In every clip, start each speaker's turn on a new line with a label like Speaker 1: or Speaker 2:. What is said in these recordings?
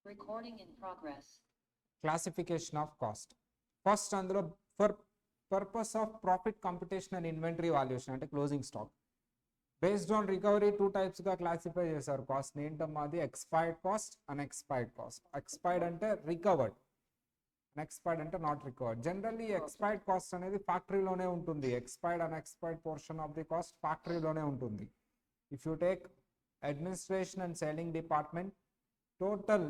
Speaker 1: Recording in progress.
Speaker 2: Classification of cost. First అందులో for purpose of profit computation and inventory valuation అంటే closing stock based on recovery two types గా classify చేశారు cost ఏంటమ్మా అది expired cost unexpired cost. Expired అంటే recovered, unexpired అంటే not recovered. Generally expired cost అనేది ఫ్యాక్టరీలోనే ఉంటుంది. Expired unexpired portion of the cost ఫ్యాక్టరీలోనే ఉంటుంది. If you take administration and selling department total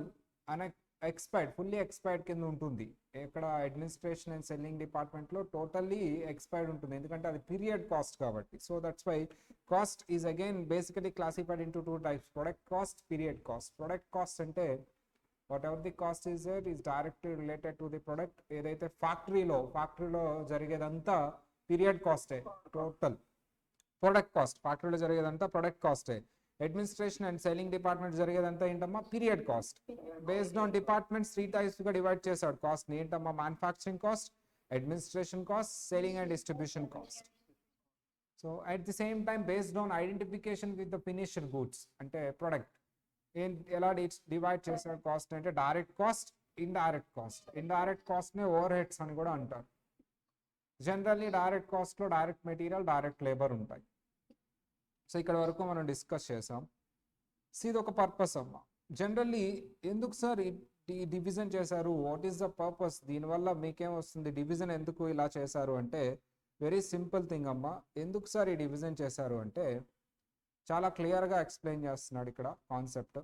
Speaker 2: expired fully expired కింద ఉంటుంది. ఇక్కడ అడ్మినిస్ట్రేషన్ అండ్ సెల్లింగ్ డిపార్ట్మెంట్లో టోటల్లీ ఎక్స్పైర్డ్ ఉంటుంది, ఎందుకంటే అది పీరియడ్ కాస్ట్ కాబట్టి. So that's why cost is again basically classified into two types, product cost, period cost. Product cost అంటే whatever the cost is there is directly related to the product. ఏదైతే ఫ్యాక్టరీలో జరిగేదంతా period కాస్టే. Total product cost ఫ్యాక్టరీలో జరిగేదంతా product కాస్టే. Administration and selling department జరిగేదంతా ఏంటమ్మా period cost. Based on departments three types గా డివైడ్ చేశాడు కాస్ట్ ని. ఏంటమ్మా manufacturing cost, administration cost, selling and distribution cost. So at the same time based on identification with the finished goods అంటే product ఎలా divide చేశాడు cost అంటే direct cost, indirect cost. Indirect cost నే over heads అని కూడా అంటారు. Generally direct cost లో direct material, direct labour ఉంటాయి. సో ఇక్కడ వరకు మనం డిస్కస్ చేసాం. సో ఇది ఒక పర్పస్ అమ్మా. జనరల్లీ ఎందుకు సార్ ఈ డివిజన్ చేశారు, వాట్ ఈస్ ద పర్పస్, దీనివల్ల మీకేం వస్తుంది, డివిజన్ ఎందుకు ఇలా చేశారు అంటే వెరీ సింపుల్ థింగ్ అమ్మా. ఎందుకు సార్ ఈ డివిజన్ చేశారు అంటే చాలా క్లియర్గా ఎక్స్ప్లెయిన్ చేస్తున్నాడు ఇక్కడ కాన్సెప్ట్.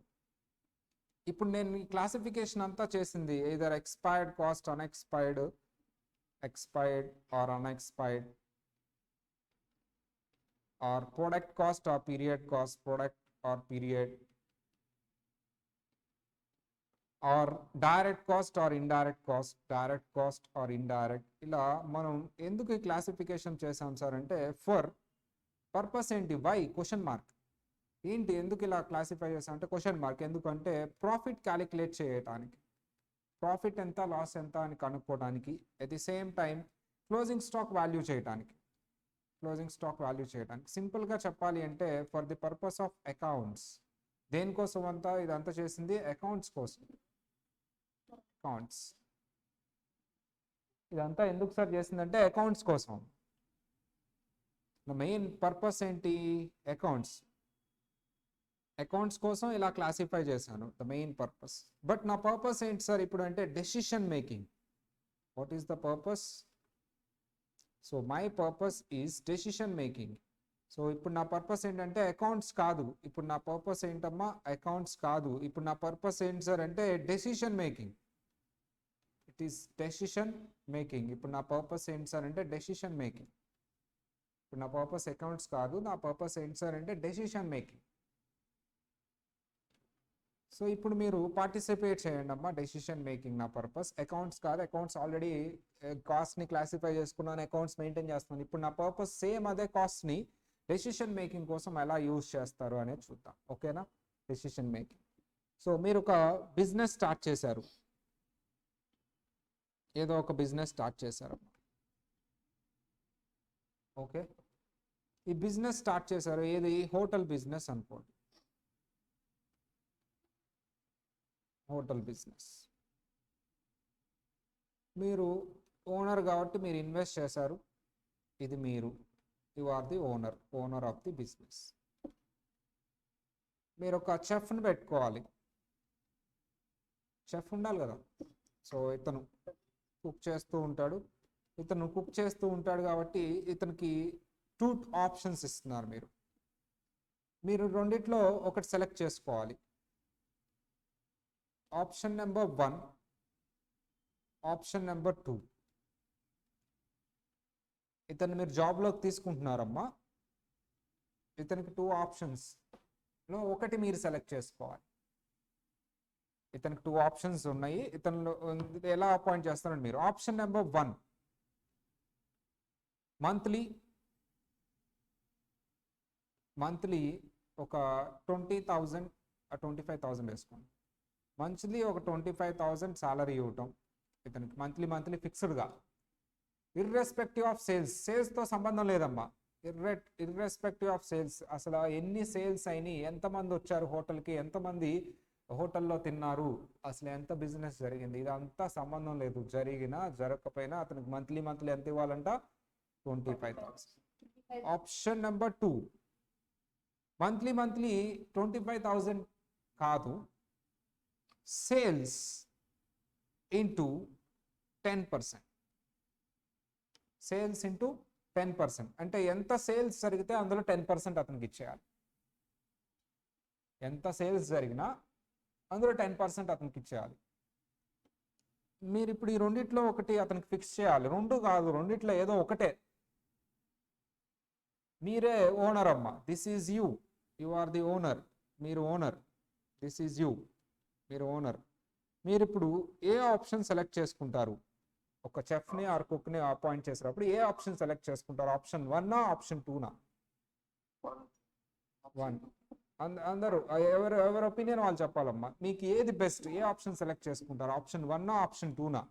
Speaker 2: ఇప్పుడు నేను ఈ క్లాసిఫికేషన్ అంతా చేసింది either expired cost, unexpired, expired or unexpired, or product cost or period cost, product or period, or direct cost or indirect cost, direct cost or indirect. ఇలా మనం ఎందుకు ఈ క్లాసిఫికేషన్ చేసాం సార్ అంటే ఫర్ పర్పస్ ఏంటి, why question mark ఏంటి, ఎందుకు ఇలా క్లాసిఫై చేసాం అంటే క్వశ్చన్ మార్క్. ఎందుకంటే ప్రాఫిట్ క్యాలిక్యులేట్ చేయడానికి, ప్రాఫిట్ ఎంత లాస్ ఎంత అని కనుక్కోవడానికి, at the same time closing stock value చేయడానికి. సింపుల్గా చెప్పాలి అంటే for the purpose of accounts. దేనికోసం అంతా ఇదంతా చేసింది అకౌంట్స్ కోసం. ఇదంతా ఎందుకు సార్ చేసిందంటే అకౌంట్స్ కోసం. మెయిన్ పర్పస్ ఏంటి అకౌంట్స్ కోసం ఇలా క్లాసిఫై చేశాను, ద మెయిన్ పర్పస్. బట్ నా పర్పస్ ఏంటి సార్ ఇప్పుడు అంటే decision making. What is the purpose? So my purpose is decision making. So ఇప్పుడు నా పర్పస్ ఏంటంటే అకౌంట్స్ కాదు. ఇప్పుడు నా పర్పస్ ఏంటమ్మా అకౌంట్స్ కాదు. ఇప్పుడు నా పర్పస్ ఏంటి సార్ అంటే decision making. It is decision making. ఇప్పుడు నా పర్పస్ ఏంటి సార్ అంటే డెసిషన్ మేకింగ్. ఇప్పుడు నా పర్పస్ అకౌంట్స్ కాదు, నా పర్పస్ ఏంటి సార్ అంటే డెసిషన్ మేకింగ్. సో ఇప్పుడు మీరు పార్టిసిపేట్ చేయండి అమ్మా. డెసిషన్ మేకింగ్ నా పర్పస్, అకౌంట్స్ కాదు. అకౌంట్స్ ఆల్రెడీ కాస్ట్ని క్లాసిఫై చేసుకున్నాను, అకౌంట్స్ మెయింటైన్ చేస్తున్నాను. ఇప్పుడు నా పర్పస్ సేమ్ అదే కాస్ట్ని డెసిషన్ మేకింగ్ కోసం ఎలా యూజ్ చేస్తారు అనేది చూద్దాం. ఓకేనా? Decision making. సో మీరు ఒక బిజినెస్ స్టార్ట్ చేశారు, ఏదో ఒక బిజినెస్ స్టార్ట్ చేశారు. ఓకే, ఈ బిజినెస్ స్టార్ట్ చేశారు, ఏది హోటల్ బిజినెస్ అనుకోండి. హోటల్ బిజినెస్ మీరు ఓనర్ కాబట్టి మీరు ఇన్వెస్ట్ చేశారు. ఇది మీరు, you are the owner of the business. మీరు ఒక చెఫ్ని పెట్టుకోవాలి, చెఫ్ ఉండాలి కదా. సో ఇతను కుక్ చేస్తూ ఉంటాడు కాబట్టి ఇతనికి 2 ఆప్షన్స్ ఇస్తున్నారు. మీరు రెండిట్లో ఒకటి సెలెక్ట్ చేసుకోవాలి. Option number 1, option number 2. ఇతను మీరు జాబ్లోకి తీసుకుంటున్నారమ్మా. ఇతనికి 2 ఆప్షన్స్లో ఒకటి మీరు సెలెక్ట్ చేసుకోవాలి. ఇతనికి 2 ఆప్షన్స్ ఉన్నాయి. ఇతను ఎలా అపాయింట్ చేస్తారండి మీరు? ఆప్షన్ నెంబర్ 1, మంత్లీ ఒక 20,000 25,000 వేసుకోండి. మంత్లీ ఒక 25,000 సాలరీ ఇవ్వటం ఇతనికి, మంత్లీ ఫిక్స్డ్గా, ఇర్రెస్పెక్టివ్ ఆఫ్ సేల్స్తో సంబంధం లేదమ్మా. ఇర్రెస్పెక్టివ్ ఆఫ్ సేల్స్, అసలు ఎన్ని సేల్స్ అయినాయి, ఎంతమంది వచ్చారు హోటల్కి, ఎంతమంది హోటల్లో తిన్నారు, అసలు ఎంత బిజినెస్ జరిగింది, ఇదంతా సంబంధం లేదు. జరిగినా జరగకపోయినా అతనికి మంత్లీ ఎంత ఇవ్వాలంట? 25,000. ఆప్షన్ నెంబర్ 2, మంత్లీ 25,000 కాదు, సేల్స్ ఇంటూ 10%. Sales into 10%. అంటే ఎంత సేల్స్ జరిగితే అందులో 10% అతనికి ఇచ్చేయాలి. ఎంత సేల్స్ జరిగినా అందులో 10% అతనికి ఇచ్చేయాలి. మీరు ఇప్పుడు ఈ రెండిట్లో ఒకటి అతనికి ఫిక్స్ చేయాలి. 2 కాదు, రెండిట్లో ఏదో ఒకటే. మీరే ఓనర్ అమ్మ, this is you, you are the owner, మీరు ఓనర్, దిస్ ఈజ్ యూ, మీరు ఓనర్. మీరు ఇప్పుడు ఏ ఆప్షన్ సెలెక్ట్ చేసుకుంటారు? ఒక చెఫ్ని ఆర్ కుక్ని అపాయింట్ చేసినప్పుడు ఏ ఆప్షన్ సెలెక్ట్ చేసుకుంటారు? Option 1 option 2? 1. అందరూ ఎవరి ఒపీనియన్ వాళ్ళు చెప్పాలమ్మా. మీకు ఏది బెస్ట్? ఏ ఆప్షన్ సెలెక్ట్ చేసుకుంటారు? Option 1 option 2?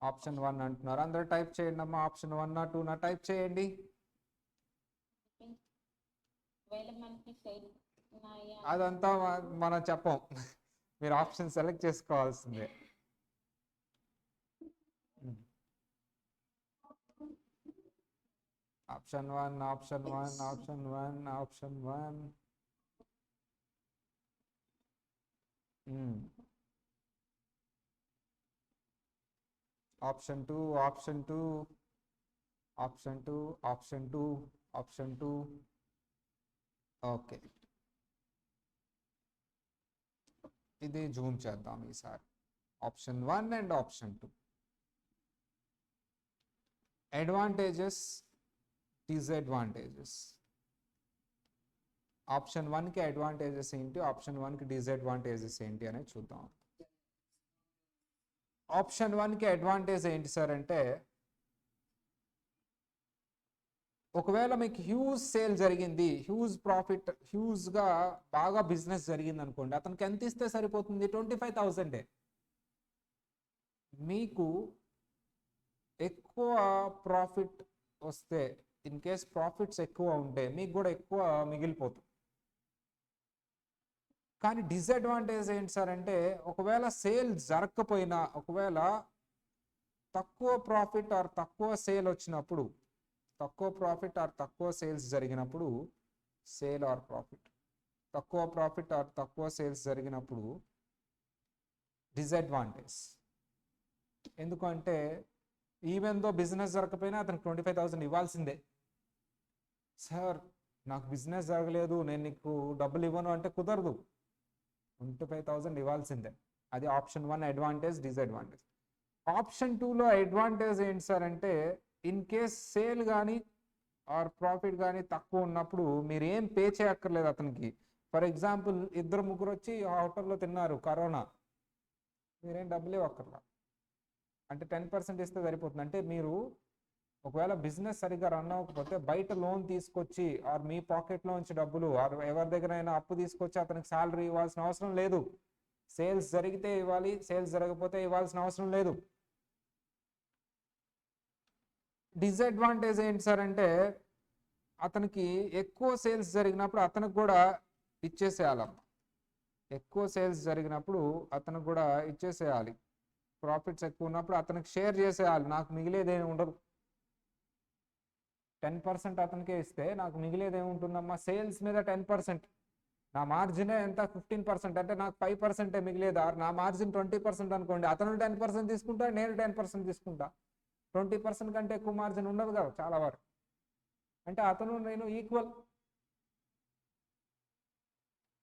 Speaker 2: ఆప్షన్ 1 అంటున్నారు. అందరూ టైప్ చేయండి అమ్మా. ఆప్షన్ 1 2 టైప్ చేయండి. అదంతా మనం చెప్పం, మీరు ఆప్షన్ సెలెక్ట్ చేసుకోవాల్సిందే. Option 1 option 1 option 1 option 1. Option 2 option 2 option 2 option 2 option 2. Okay, ఇది జూమ్ చేద్దాం ఈసారి. Option 1 and option 2. Advantages, disadvantages. Option 1కి అడ్వాంటేజెస్ ఏంటి, ఆప్షన్ 1కి డిసడ్వాంటేజెస్ ఏంటి అనేది చూద్దాం. ఆప్షన్ 1కి అడ్వాంటేజ్ ఏంటి సార్ అంటే, ఒకవేళ మీకు హ్యూజ్ సేల్ జరిగింది, హ్యూజ్ ప్రాఫిట్, హ్యూజ్గా బాగా బిజినెస్ జరిగింది అనుకోండి, అతనికి ఎంత ఇస్తే సరిపోతుంది? 25,000. మీకు ఎక్కువ ప్రాఫిట్ వస్తే, ఇన్ కేస్ ప్రాఫిట్స్ ఎక్కువ ఉంటే మీకు కూడా ఎక్కువ మిగిలిపోతుంది. కానీ డిసడ్వాంటేజ్ ఏంటి సార్ అంటే, ఒకవేళ సేల్ జరగకపోయినా, ఒకవేళ తక్కువ ప్రాఫిట్ ఆర్ తక్కువ సేల్ వచ్చినప్పుడు, తక్కువ ప్రాఫిట్ ఆర్ తక్కువ సేల్స్ జరిగినప్పుడు, సేల్ ఆర్ ప్రాఫిట్, తక్కువ ప్రాఫిట్ ఆర్ తక్కువ సేల్స్ జరిగినప్పుడు డిసడ్వాంటేజ్. ఎందుకంటే ఈవెన్ దో బిజినెస్ జరగకపోయినా అతనికి 25,000 ఇవ్వాల్సిందే. సార్ నాకు బిజినెస్ జరగలేదు, నేను నీకు డబ్బులు ఇవ్వను అంటే కుదరదు, 25,000 ఇవ్వాల్సిందే. అది ఆప్షన్ 1 అడ్వాంటేజ్, డిసడ్వాంటేజ్. ఆప్షన్ 2లో అడ్వాంటేజ్ ఏంటి సార్ అంటే, ఇన్ కేస్ సేల్ కానీ ఆర్ ప్రాఫిట్ కానీ తక్కువ ఉన్నప్పుడు మీరు ఏం పే చేయక్కర్లేదు అతనికి. ఫర్ ఎగ్జాంపుల్ 2-3 వచ్చి ఆ హోటల్లో తిన్నారు, కరోనా, మీరేం డబ్బులు ఇవ్వక్కర్లా. అంటే 10% ఇస్తే సరిపోతుంది. అంటే మీరు ఒకవేళ బిజినెస్ సరిగ్గా రన్ అవ్వకపోతే బయట లోన్ తీసుకొచ్చి ఆర్ మీ పాకెట్లో నుంచి డబ్బులు ఆర్ ఎవరి దగ్గరైనా అప్పు తీసుకొచ్చి అతనికి శాలరీ ఇవ్వాల్సిన అవసరం లేదు. సేల్స్ జరిగితే ఇవ్వాలి, సేల్స్ జరగకపోతే ఇవ్వాల్సిన అవసరం లేదు. డిసడ్వాంటేజ్ ఏంటి సార్ అంటే, అతనికి ఎక్కువ సేల్స్ జరిగినప్పుడు అతనికి కూడా ఇచ్చేసేయాలమ్మ. ఎక్కువ సేల్స్ జరిగినప్పుడు అతనికి కూడా ఇచ్చేసేయాలి. ప్రాఫిట్స్ ఎక్కువ ఉన్నప్పుడు అతనికి షేర్ చేసేయాలి, నాకు మిగిలేదేమి ఉండదు. 10% అతనికే ఇస్తే నాకు మిగిలేదేముంటుందమ్మా? సేల్స్ మీద 10%, నా మార్జినే ఎంత? 15%, అంటే నాకు 5% మిగిలేదు. నా మార్జిన్ 20% అనుకోండి, అతను 10% తీసుకుంటా, నేను 10% తీసుకుంటా. 20% కంటే ఎక్కువ మార్జిన్ ఉండదు కదా చాలా వరకు. అంటే అతను నేను ఈక్వల్.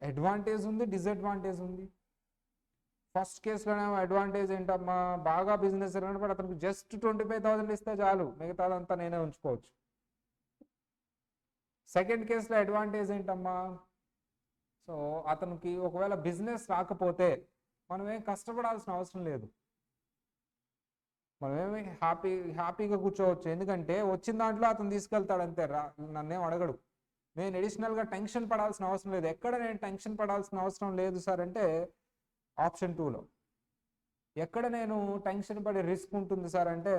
Speaker 2: అడ్వాంటేజ్ ఉంది, డిసడ్వాంటేజ్ ఉంది. ఫస్ట్ కేసులోనేమో అడ్వాంటేజ్ ఏంటమ్మా, బాగా బిజినెస్ జరిగినప్పుడు అతనికి జస్ట్ 25,000 ఇస్తే చాలు, మిగతాదంతా నేనే ఉంచుకోవచ్చు. సెకండ్ కేసులో అడ్వాంటేజ్ ఏంటమ్మా, సో అతనికి ఒకవేళ బిజినెస్ రాకపోతే మనం ఏం కష్టపడాల్సిన అవసరం లేదు, మనమేమి హ్యాపీగా కూర్చోవచ్చు. ఎందుకంటే వచ్చిన దాంట్లో అతను తీసుకెళ్తాడు అంతే, నన్నేం అడగడు. నేను అడిషనల్గా టెన్షన్ పడాల్సిన అవసరం లేదు. ఎక్కడ నేను టెన్షన్ పడాల్సిన అవసరం లేదు సార్ అంటే ఆప్షన్ 2లో. ఎక్కడ నేను టెన్షన్ పడే రిస్క్ ఉంటుంది సార్ అంటే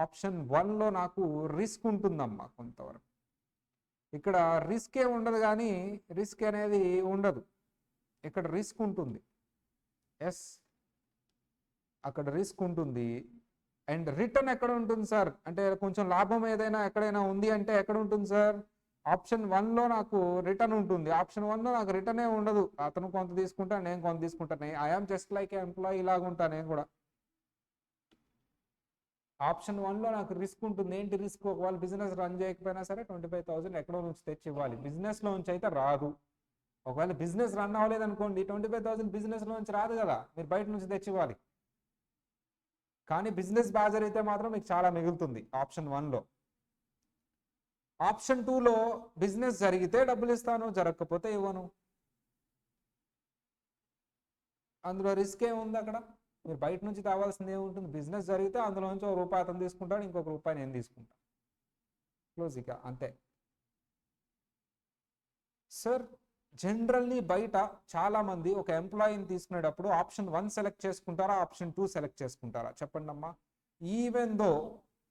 Speaker 2: ఆప్షన్ 1లో నాకు రిస్క్ ఉంటుందమ్మా కొంతవరకు. ఇక్కడ రిస్క్ ఏ ఉండదు, కానీ రిస్క్ అనేది ఉండదు. ఇక్కడ రిస్క్ ఉంటుంది. ఎస్, అక్కడ రిస్క్ ఉంటుంది. అండ్ రిటర్న్ ఎక్కడ ఉంటుంది సార్ అంటే కొంచెం లాభం ఏదైనా ఎక్కడైనా ఉంది అంటే ఎక్కడ ఉంటుంది సార్? ఆప్షన్ 1లో నాకు రిటర్న్ ఉంటుంది. ఆప్షన్ 1లో నాకు రిటర్నే ఉండదు. అతను కొంత తీసుకుంటా, నేను కొంత తీసుకుంటాను. ఐఎమ్ జస్ట్ లైక్ ఎంప్లాయీ లాగా ఉంటాను నేను కూడా. ఆప్షన్ 1లో నాకు రిస్క్ ఉంటుంది. ఏంటి రిస్క్? ఒకవేళ బిజినెస్ రన్ చేయకపోయినా సరే 25,000 ఎక్కడో నుంచి తెచ్చి ఇవ్వాలి. బిజినెస్లో నుంచి అయితే రాదు. ఒకవేళ బిజినెస్ రన్ అవ్వలేదు అనుకోండి, 25,000 బిజినెస్లో నుంచి రాదు కదా, మీరు బయట నుంచి తెచ్చి ఇవ్వాలి. కానీ బిజినెస్ బాగా జరిగితే మాత్రం మీకు చాలా మిగులుతుంది ఆప్షన్ 1లో. ఆప్షన్ 2లో బిజినెస్ జరిగితే డబ్బులు ఇస్తాను, జరగకపోతే ఇవ్వను. అందులో రిస్క్ ఏముంది? అక్కడ మీరు బయట నుంచి తేవాల్సింది ఏముంటుంది? బిజినెస్ జరిగితే అందులో నుంచి ₹1 అతను తీసుకుంటాడు, ఇంకొక ₹1 నేను తీసుకుంటాను. క్లోజ్ ఇక అంతే. సార్ జనరల్లీ బయట చాలా మంది ఒక ఎంప్లాయీని తీసుకునేటప్పుడు ఆప్షన్ 1 సెలెక్ట్ చేసుకుంటారా, ఆప్షన్ 2 సెలెక్ట్ చేసుకుంటారా? చెప్పండి అమ్మా. ఈవెన్ దో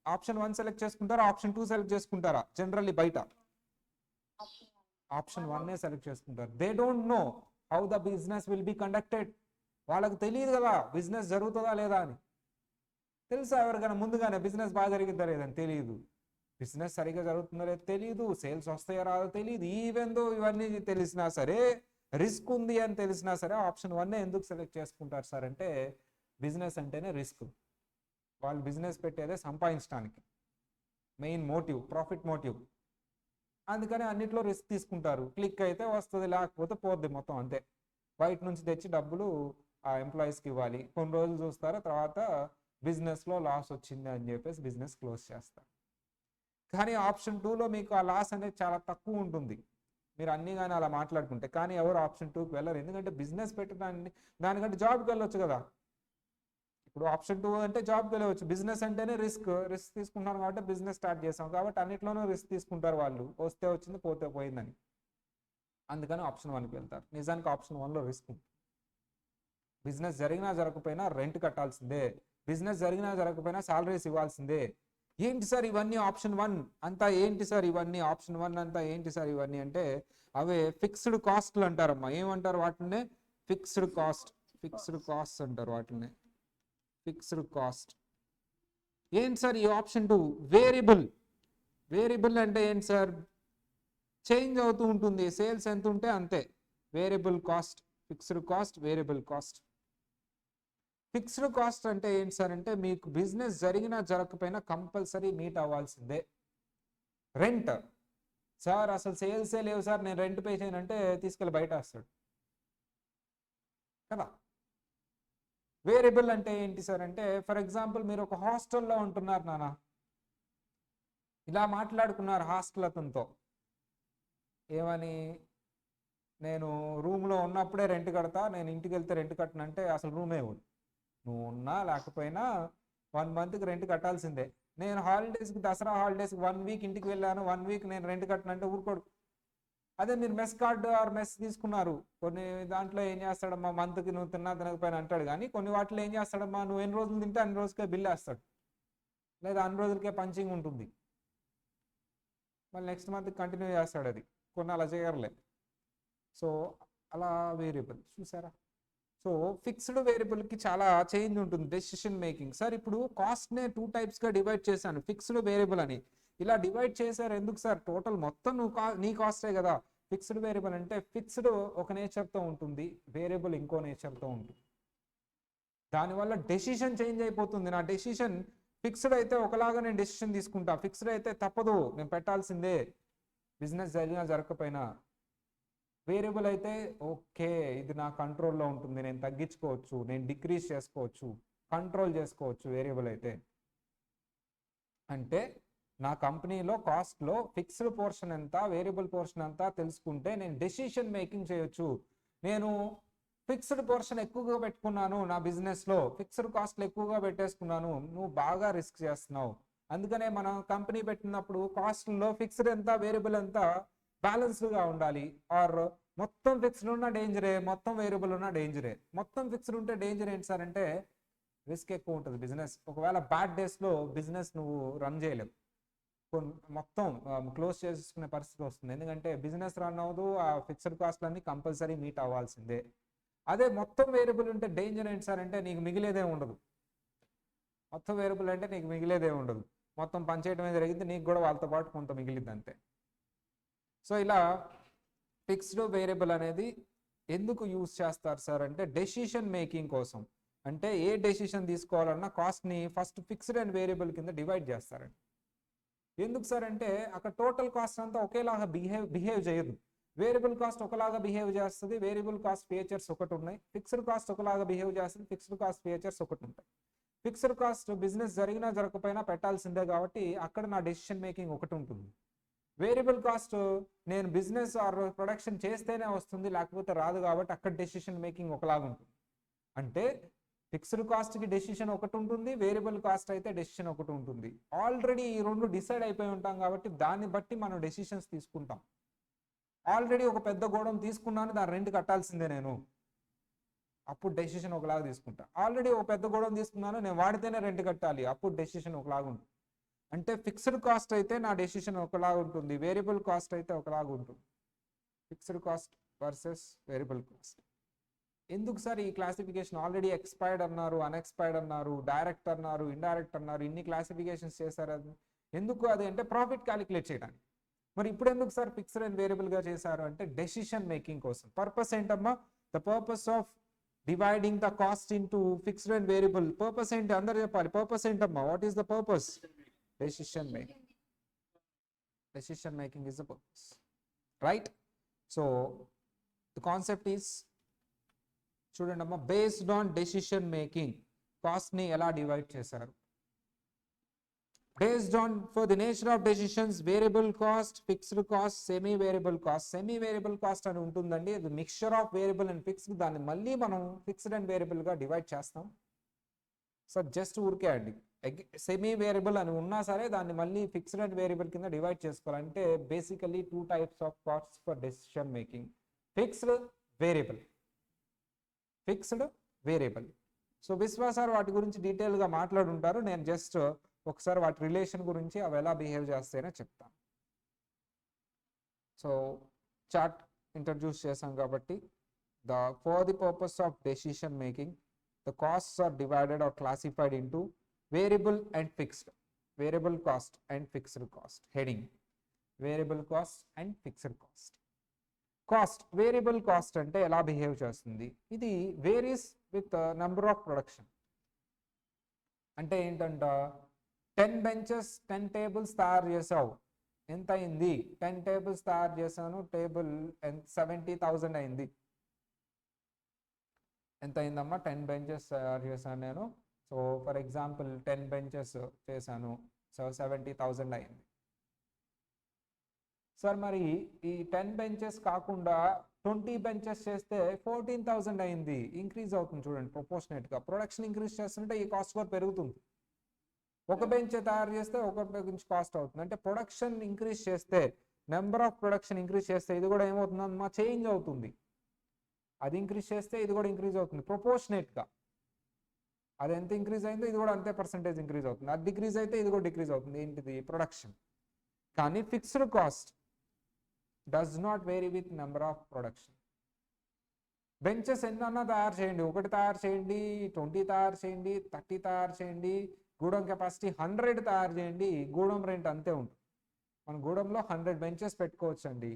Speaker 2: ఆప్షన్ 1 సెలెక్ట్ చేసుకుంటారా, ఆప్షన్ 2 సెలెక్ట్ చేసుకుంటారా? జనరల్లీ బయట ఆప్షన్ 1 సెలెక్ట్ చేసుకుంటారు. They don't know how the business will be conducted. వాళ్ళకి తెలియదు కదా బిజినెస్ జరుగుతుందా లేదా అని. తెలుసా ఎవరికైనా ముందుగానే బిజినెస్ బాగా జరిగిద్దా లేదని? తెలియదు. బిజినెస్ సరిగా జరుగుతుందో లేదో తెలియదు, సేల్స్ వస్తాయో రాదో తెలియదు. ఈవెన్ దో ఇవన్నీ తెలిసినా సరే, రిస్క్ ఉంది అని తెలిసినా సరే ఆప్షన్ 1 ఎందుకు సెలెక్ట్ చేసుకుంటారు సార్ అంటే, బిజినెస్ అంటేనే రిస్క్. వాళ్ళు బిజినెస్ పెట్టేదే సంపాదించడానికి, మెయిన్ మోటివ్ ప్రాఫిట్ మోటివ్. అందుకని అన్నిట్లో రిస్క్ తీసుకుంటారు. క్లిక్ అయితే వస్తుంది, లేకపోతే పోద్ది మొత్తం అంతే. బయట నుంచి తెచ్చి డబ్బులు ఆ ఎంప్లాయీస్కి ఇవ్వాలి. కొన్ని రోజులు చూస్తారు, తర్వాత బిజినెస్లో లాస్ వచ్చింది అని చెప్పేసి బిజినెస్ క్లోజ్ చేస్తారు. కానీ ఆప్షన్ 2లో మీకు ఆ లాస్ అనేది చాలా తక్కువ ఉంటుంది మీరు అన్ని కానీ అలా మాట్లాడుకుంటే. కానీ ఎవరు ఆప్షన్ 2కి వెళ్ళరు, ఎందుకంటే బిజినెస్ పెట్టడానికి దానికంటే జాబ్కి వెళ్ళొచ్చు కదా. ఇప్పుడు ఆప్షన్ 2 అంటే జాబ్కి వెళ్ళవచ్చు. బిజినెస్ అంటేనే రిస్క్ తీసుకుంటున్నారు కాబట్టి బిజినెస్ స్టార్ట్ చేస్తాం కాబట్టి అన్నిట్లోనూ రిస్క్ తీసుకుంటారు వాళ్ళు. వస్తే వచ్చింది, పోతే పోయిందని. అందుకని ఆప్షన్ 1కి వెళ్తారు. నిజానికి ఆప్షన్ 1లో రిస్క్ ఉంటుంది. బిజినెస్ జరిగినా జరగకపోయినా రెంట్ కట్టాల్సిందే, బిజినెస్ జరిగినా జరగకపోయినా సాలరీస్ ఇవ్వాల్సిందే. ఏంటి సార్ ఇవన్నీ ఆప్షన్ 1 అంతా ఏంటి సార్ ఇవన్నీ ఆప్షన్ 1 అంతా ఏంటి సార్ ఇవన్నీ అంటే, అవే ఫిక్స్డ్ కాస్ట్లు అంటారమ్మా. ఏమంటారు వాటినే? ఫిక్స్డ్ కాస్ట్ అంటారు వాటిని. Fixed cost. ఏంటి సార్ ఈ ఆప్షన్ 2? వేరియబుల్ అంటే ఏంటి సార్? చేంజ్ అవుతూ ఉంటుంది. సేల్స్ ఎంత ఉంటే అంతే. Variable cost, fixed cost, variable cost. Fixed cost అంటే ఏంటి సార్ అంటే, మీకు బిజినెస్ జరిగినా జరగకపోయినా కంపల్సరీ మీట్ అవ్వాల్సిందే. రెంట్ సార్ అసలు సేల్సే లేవు సార్, నేను రెంట్ పే చేయనంటే తీసుకెళ్ళి బయట వేస్తాడు కదా. వేరియబుల్ అంటే ఏంటి సార్ అంటే, ఫర్ ఎగ్జాంపుల్ మీరు ఒక హాస్టల్లో ఉంటున్నారు నాన్న, ఇలా మాట్లాడుకున్నారు హాస్టల్ అతనితో. ఏమని? నేను రూమ్లో ఉన్నప్పుడే రెంట్ కడతా, నేను ఇంటికి వెళ్తే రెంట్ కట్టనంటే అసలు రూమే ఇవ్వడు. నువ్వు ఉన్నా లేకపోయినా 1 మంత్కి రెంట్ కట్టాల్సిందే. నేను హాలిడేస్కి, దసరా హాలిడేస్కి 1 వీక్ ఇంటికి వెళ్ళాను, 1 వీక్ నేను రెంట్ కట్టనంటే ఊరుకోడు. అదే మీరు మెస్ కార్డు ఆర్ మెస్ తీసుకున్నారు, కొన్ని దాంట్లో ఏం చేస్తాడమ్మా, మంత్కి నువ్వు తిన్నా తినకపోయినా అంటాడు. కానీ కొన్ని వాటిలో ఏం చేస్తాడమ్మా, నువ్వు ఎన్ని రోజులు తింటే అన్ని రోజులకే బిల్ వేస్తాడు, లేదా అన్ని రోజులకే పంచింగ్ ఉంటుంది. మళ్ళీ నెక్స్ట్ మంత్ కంటిన్యూ చేస్తాడు. అది కొన్ని అలా చేయర్లే. సో అలా వేరియబుల్ చూసారా. సో ఫిక్స్డ్ వేరియబుల్కి చాలా చేంజ్ ఉంటుంది డెసిషన్ మేకింగ్. సార్ ఇప్పుడు కాస్ట్నే 2 టైప్స్గా డివైడ్ చేశాను, ఫిక్స్డ్ వేరియబుల్ అని. ఇలా డివైడ్ చేశారు ఎందుకు సార్? టోటల్ మొత్తం నీ కాస్టే కదా. ఫిక్స్డ్ వేరియబుల్ అంటే ఫిక్స్డ్ ఒక నేచర్తో ఉంటుంది, వేరియబుల్ ఇంకో నేచర్తో ఉంటుంది. దానివల్ల డెసిషన్ చేంజ్ అయిపోతుంది. నా డెసిషన్ ఫిక్స్డ్ అయితే ఒకలాగా నేను డెసిషన్ తీసుకుంటా, ఫిక్స్డ్ అయితే తప్పదు నేను పెట్టాల్సిందే, బిజినెస్ జరిగినా జరగకపోయినా. వేరియబుల్ అయితే ఓకే ఇది నా కంట్రోల్లో ఉంటుంది, నేను తగ్గించుకోవచ్చు, నేను డిక్రీజ్ చేసుకోవచ్చు, కంట్రోల్ చేసుకోవచ్చు. వేరియబుల్ అయితే అంటే నా కంపెనీలో కాస్ట్లో ఫిక్స్డ్ పోర్షన్ ఎంత, వేరియబుల్ పోర్షన్ ఎంత తెలుసుకుంటే నేను డెసిషన్ మేకింగ్ చేయొచ్చు. నేను ఫిక్స్డ్ పోర్షన్ ఎక్కువగా పెట్టుకున్నాను, నా బిజినెస్లో ఫిక్స్డ్ కాస్ట్లు ఎక్కువగా పెట్టేసుకున్నాను, నువ్వు బాగా రిస్క్ చేస్తున్నావు. అందుకనే మనం కంపెనీ పెట్టినప్పుడు కాస్ట్లో ఫిక్స్డ్ ఎంత, వేరియబుల్ ఎంత బ్యాలెన్స్డ్గా ఉండాలి. ఆర్ మొత్తం ఫిక్స్డ్ ఉన్న డేంజరే, మొత్తం వేరియబుల్ ఉన్న డేంజరే. మొత్తం ఫిక్స్డ్ ఉంటే డేంజర్ ఏంటి సార్ అంటే, రిస్క్ ఎక్కువ ఉంటుంది బిజినెస్. ఒకవేళ బ్యాడ్ డేస్లో బిజినెస్ నువ్వు రన్ చేయలేవు, మొత్తం క్లోజ్ చేసుకునే పరిస్థితి వస్తుంది. ఎందుకంటే బిజినెస్ రన్ అవ్వదు, ఆ ఫిక్స్డ్ కాస్ట్లన్నీ కంపల్సరీ మీట్ అవ్వాల్సిందే. అదే మొత్తం వేరియబుల్ ఉంటే డేంజర్ ఏంటి సార్ అంటే నీకు మిగిలేదే ఉండదు. మొత్తం వేరియబుల్ అంటే నీకు మిగిలేదే ఉండదు, మొత్తం పనిచేయడమే జరిగింది, నీకు కూడా వాళ్ళతో పాటు కొంత మిగిలింది అంతే. సో ఇలా ఫిక్స్డ్ వేరియబుల్ అనేది ఎందుకు యూజ్ చేస్తారు సార్ అంటే డెసిషన్ మేకింగ్ కోసం. అంటే ఏ డెసిషన్ తీసుకోవాలన్నా కాస్ట్ని ఫస్ట్ ఫిక్స్డ్ అండ్ వేరియబుల్ కింద డివైడ్ చేస్తారండి. ఎందుకు సార్ అంటే అక్కడ టోటల్ కాస్ట్ అంతా ఒకేలాగా బిహేవ్ చేయదు. వేరియబుల్ కాస్ట్ ఒకలాగా బిహేవ్ చేస్తుంది, వేరియబుల్ కాస్ట్ ఫీచర్స్ ఒకటి ఉన్నాయి. ఫిక్స్డ్ కాస్ట్ ఒకలాగా బిహేవ్ చేస్తుంది, ఫిక్స్డ్ కాస్ట్ ఫీచర్స్ ఒకటి ఉంటాయి. ఫిక్స్డ్ కాస్ట్ బిజినెస్ జరిగినా జరగకపోయినా పెట్టాల్సిందే కాబట్టి అక్కడ నా డెసిషన్ మేకింగ్ ఒకటి ఉంటుంది. వేరియబుల్ కాస్ట్ నేను బిజినెస్ ఆర్ ప్రొడక్షన్ చేస్తేనే వస్తుంది, లేకపోతే రాదు, కాబట్టి అక్కడ డెసిషన్ మేకింగ్ ఒకలాగా ఉంటుంది. అంటే ఫిక్స్డ్ కాస్ట్కి డెసిషన్ ఒకటి ఉంటుంది, వేరియబుల్ కాస్ట్ అయితే డెసిషన్ ఒకటి ఉంటుంది. ఆల్రెడీ ఈ రెండు డిసైడ్ అయిపోయి ఉంటాం కాబట్టి దాన్ని బట్టి మనం డెసిషన్స్ తీసుకుంటాం. ఆల్రెడీ ఒక పెద్ద గోడౌన్ తీసుకున్నాను, దాని రెంట్ కట్టాల్సిందే నేను, అప్పుడు డెసిషన్ ఒకలాగా తీసుకుంటా. ఆల్రెడీ ఒక పెద్ద గోడౌన్ తీసుకున్నాను, నేను వాడితేనే రెంట్ కట్టాలి, అప్పుడు డెసిషన్ ఒకలాగా ఉంటుంది. అంటే ఫిక్స్డ్ కాస్ట్ అయితే నా డెసిషన్ ఒకలాగా ఉంటుంది, వేరియబుల్ కాస్ట్ అయితే ఒకలాగా ఉంటుంది. Fixed cost versus variable cost. ఎందుకు సార్ ఈ క్లాసిఫికేషన్? ఆల్రెడీ ఎక్స్పైర్డ్ అన్నారు, అన్ఎక్స్పైర్డ్ అన్నారు, డైరెక్ట్ అన్నారు, ఇండైరెక్ట్ అన్నారు, ఇన్ని క్లాసిఫికేషన్స్ చేశారు. అది ఎందుకు? అది అంటే ప్రాఫిట్ క్యాలిక్యులేట్ చేయడానికి. మరి ఇప్పుడు ఎందుకు సార్ ఫిక్స్డ్ అండ్ వేరియబుల్గా చేశారు అంటే డెసిషన్ మేకింగ్ కోసం. పర్పస్ ఏంటమ్మా? The purpose of dividing the cost into fixed and variable. Purpose ఏంటి? అందరు చెప్పాలి. పర్పస్ ఏంటమ్మా? What is the purpose? Decision making. Decision making is the purpose, right? So the concept is, చూడండి అమ్మా, based on decision making కాస్ట్ని ఎలా divide చేశారు. Based on for the nature of decisions, variable cost, fixed cost, semi variable cost. Semi variable cost అని ఉంటుందండి, అది mixture of variable and fixed. దాన్ని మళ్ళీ మనం ఫిక్స్డ్ అండ్ వేరియబుల్గా డివైడ్ చేస్తాం. సో జస్ట్ ఊరికే అండి, సెమీ వేరియబుల్ అని ఉన్నా సరే దాన్ని మళ్ళీ ఫిక్స్డ్ అండ్ వేరియబుల్ కింద డివైడ్ చేసుకోవాలంటే basically 2 types of costs for decision making. Fixed, variable. Fixed, variable. So విశ్వాసారు వాటి గురించి డీటెయిల్గా మాట్లాడుంటారు. నేను జస్ట్ ఒకసారి వాటి రిలేషన్ గురించి అవి ఎలా బిహేవ్ చేస్తాయో చెప్తాను. సో చార్ట్ ఇంట్రడ్యూస్ చేసాం కాబట్టి for the purpose of decision making the costs are divided or classified into variable and fixed. Variable cost and fixed cost. Heading variable cost and fixed cost. Cost, variable cost అంటే ఎలా behave చేస్తుంది? ఇది varies with number of production. అంటే ఏంటంట, 10 benches 10 tables తయారు చేసావు, ఎంత అయింది? 10 tables తయారు చేశాను, టేబుల్ 70,000 అయింది. ఎంత అయిందమ్మా? 10 benches తయారు చేశాను నేను. సో ఫర్ ఎగ్జాంపుల్ 10 benches చేశాను, సో 70,000 అయింది. సార్ మరి ఈ 10 benches కాకుండా 20 benches చేస్తే 14,000 అయింది. ఇంక్రీజ్ అవుతుంది చూడండి ప్రొపోర్షనేట్గా. ప్రొడక్షన్ ఇంక్రీజ్ చేస్తుంటే ఈ కాస్ట్ కూడా పెరుగుతుంది. ఒక బెంచ్ తయారు చేస్తే ఒక బెంచ్ కాస్ట్ అవుతుంది. అంటే ప్రొడక్షన్ ఇంక్రీజ్ చేస్తే, నెంబర్ ఆఫ్ ప్రొడక్షన్ ఇంక్రీజ్ చేస్తే ఇది కూడా ఏమవుతుందమ్మా? చేంజ్ అవుతుంది. అది ఇంక్రీజ్ చేస్తే ఇది కూడా ఇంక్రీజ్ అవుతుంది ప్రొపోర్షనేట్గా. అది ఎంత ఇంక్రీజ్ అయిందో ఇది కూడా అంతే పర్సెంటేజ్ ఇంక్రీజ్ అవుతుంది. అది డిక్రీజ్ అయితే ఇది కూడా డిక్రీజ్ అవుతుంది. ఏంటిది? ప్రొడక్షన్. కానీ fixed cost does not vary with number of production. Benches ఎన్నన్నా తయారు చేయండి, 1 తయారు చేయండి, 20 తయారు చేయండి, 30 తయారు చేయండి, గూడెం కెపాసిటీ 100 తయారు చేయండి, గూడెం రెంట్ అంతే ఉంటుంది. మన గూడెంలో 100 benches పెట్టుకోవచ్చు అండి.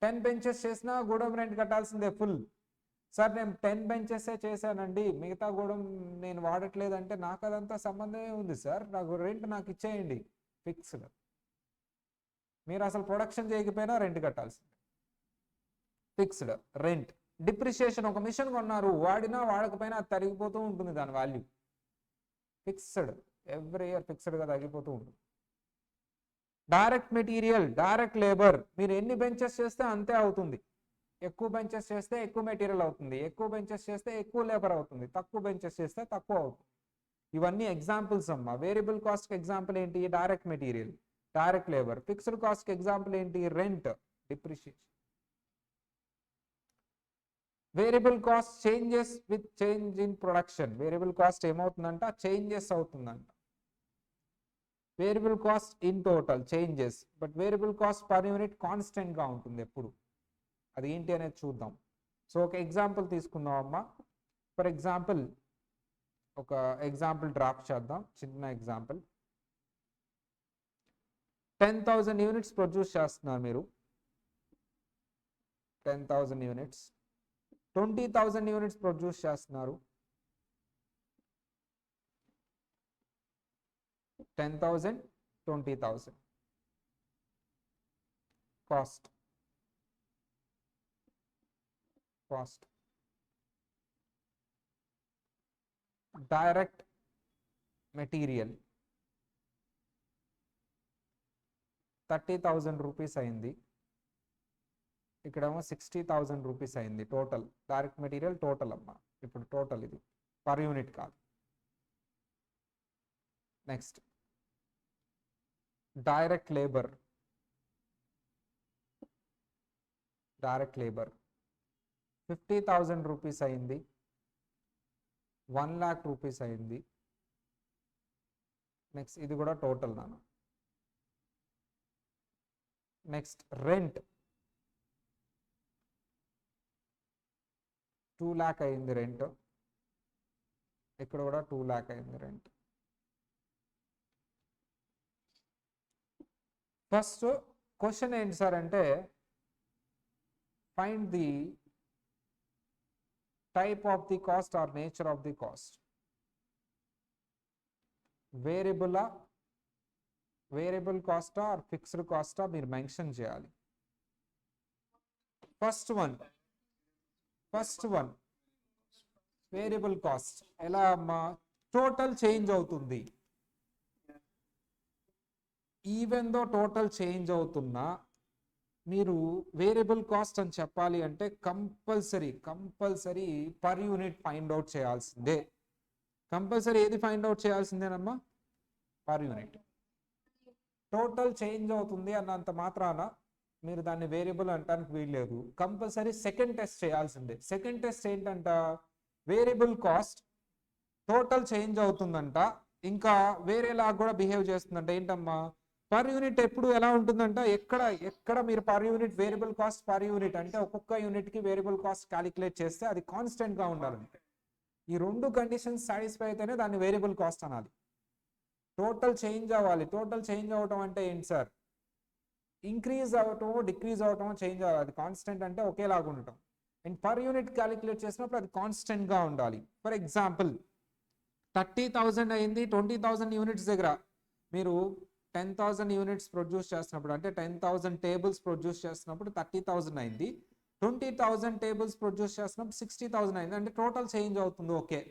Speaker 2: 10 benches చేసినా గూడెం రెంట్ కట్టాల్సిందే ఫుల్. సార్ నేను 10 benches చేశానండి, మిగతా గూడెం నేను వాడట్లేదంటే నాకు అదంతా సంబంధమే ఉంది సార్, నాకు రెంట్ నాకు ఇచ్చేయండి. ఫిక్స్డ్. మీరు అసలు ప్రొడక్షన్ చేయకపోయినా రెంట్ కట్టాల్సిందే. ఫిక్స్డ్. రెంట్. డిప్రిషియేషన్, ఒక మిషన్ కొన్నారు, వాడినా వాడకపోయినా అది తరిగిపోతూ ఉంటుంది దాని వాల్యూ. ఫిక్స్డ్. ఎవ్రీ ఇయర్ ఫిక్స్డ్గా తగ్గిపోతూ ఉంటుంది. డైరెక్ట్ మెటీరియల్, డైరెక్ట్ లేబర్, మీరు ఎన్ని బెంచెస్ చేస్తే అంతే అవుతుంది. ఎక్కువ బెంచెస్ చేస్తే ఎక్కువ మెటీరియల్ అవుతుంది, ఎక్కువ బెంచెస్ చేస్తే ఎక్కువ లేబర్ అవుతుంది, తక్కువ బెంచెస్ చేస్తే తక్కువ అవుతుంది. ఇవన్నీ ఎగ్జాంపుల్స్ అమ్మా. వేరియబుల్ కాస్ట్కి ఎగ్జాంపుల్ ఏంటి? Direct material, direct labour. Fixed కాస్ట్కి ఎగ్జాంపుల్ ఏంటి? Rent, depreciation. Variable cost changes with change in production. Variable cost ఏమవుతుందంట? చేంజెస్ అవుతుందంట. Variable cost in total changes, but variable cost per unit కాన్స్టెంట్గా ఉంటుంది ఎప్పుడు. అది ఏంటి అనేది చూద్దాం. సో ఒక ఎగ్జాంపుల్ తీసుకుందాం అమ్మా. ఫర్ ఎగ్జాంపుల్ ఒక ఎగ్జాంపుల్ డ్రాప్ చేద్దాం, చిన్న ఎగ్జాంపుల్. 10,000 యూనిట్స్ ప్రొడ్యూస్ చేస్తున్నారు మీరు. 10,000 యూనిట్స్. 20,000 యూనిట్స్ ప్రొడ్యూస్ చేస్తున్నారు. 10,000, 20,000. కాస్ట్ డైరెక్ట్ మెటీరియల్ 30,000 రూపీస్ అయింది. ఇక్కడేమో 60,000 రూపీస్ అయింది టోటల్. డైరెక్ట్ మెటీరియల్ టోటల్ అమ్మా, ఇప్పుడు టోటల్ ఇది పర్ యూనిట్ కాదు. నెక్స్ట్ డైరెక్ట్ లేబర్ 50,000 రూపీస్ అయింది. 1 lakh రూపీస్ అయింది. నెక్స్ట్ ఇది కూడా టోటల్ నాన్న. నెక్స్ట్ రెంట్ 2 lakh అయింది రెంట్. ఇక్కడ కూడా 2 lakh అయింది రెంట్. ఫస్ట్ క్వశ్చన్ ఏంటి సార్ అంటే, find the type of the cost or nature of the cost. Variable కాస్టా ఆర్ ఫిక్స్డ్ కాస్టా మీరు మెన్షన్ చేయాలి. First one variable cost. ఎలా అమ్మా? టోటల్ చేంజ్ అవుతుంది. ఈవెన్ దో టోటల్ చేంజ్ అవుతున్నా మీరు వేరియబుల్ కాస్ట్ అని చెప్పాలి అంటే compulsory per unit find out చేయాల్సిందే. కంపల్సరీ ఏది find out చేయాల్సిందేనమ్మా? Per unit. Total change అవుతుంది అన్నంత మాత్రాన మీరు దాన్ని వేరియబుల్ అంటానికి వీల్లేదు. కంపల్సరీ సెకండ్ టెస్ట్ చేయాల్సిందే. సెకండ్ టెస్ట్ ఏంటంట? వేరియబుల్ కాస్ట్ టోటల్ చేంజ్ అవుతుందంట, ఇంకా వేరేలాగా కూడా బిహేవ్ చేస్తుందంట. ఏంటమ్మా? పర్ యూనిట్ ఎప్పుడు ఎలా ఉంటుందంట, ఎక్కడ మీరు per unit variable cost per unit అంటే ఒక్కొక్క యూనిట్ కి వేరియబుల్ కాస్ట్ క్యాలిక్యులేట్ చేస్తే అది కాన్స్టెంట్ గా ఉండాలంటే. ఈ రెండు కండిషన్స్ సాటిస్ఫై అయితేనే దాన్ని వేరియబుల్ కాస్ట్ అనాలి. టోటల్ చేంజ్ అవ్వాలి. టోటల్ చేంజ్ అవ్వటం అంటే ఏంటి సార్? ఇంక్రీజ్ అవ్వటం, డిక్రీజ్ అవ్వటం, చేంజ్ అవ్వాలి. అది కాన్స్టెంట్ అంటే ఒకేలాగా ఉండటం. అండ్ పర్ యూనిట్ క్యాలిక్యులేట్ చేసినప్పుడు అది కాన్స్టెంట్ గా ఉండాలి. ఫర్ ఎగ్జాంపుల్ 30,000 అయింది. 20,000 యూనిట్స్ దగ్గర మీరు 10,000 యూనిట్స్ ప్రొడ్యూస్ చేస్తున్నప్పుడు, అంటే 10,000 టేబుల్స్ ప్రొడ్యూస్ చేస్తున్నప్పుడు 30,000 అయింది. 20,000 టేబుల్స్ ప్రొడ్యూస్ చేస్తున్నప్పుడు 60,000 అయింది. అంటే టోటల్ చేంజ్ అవుతుంది. ఓకే,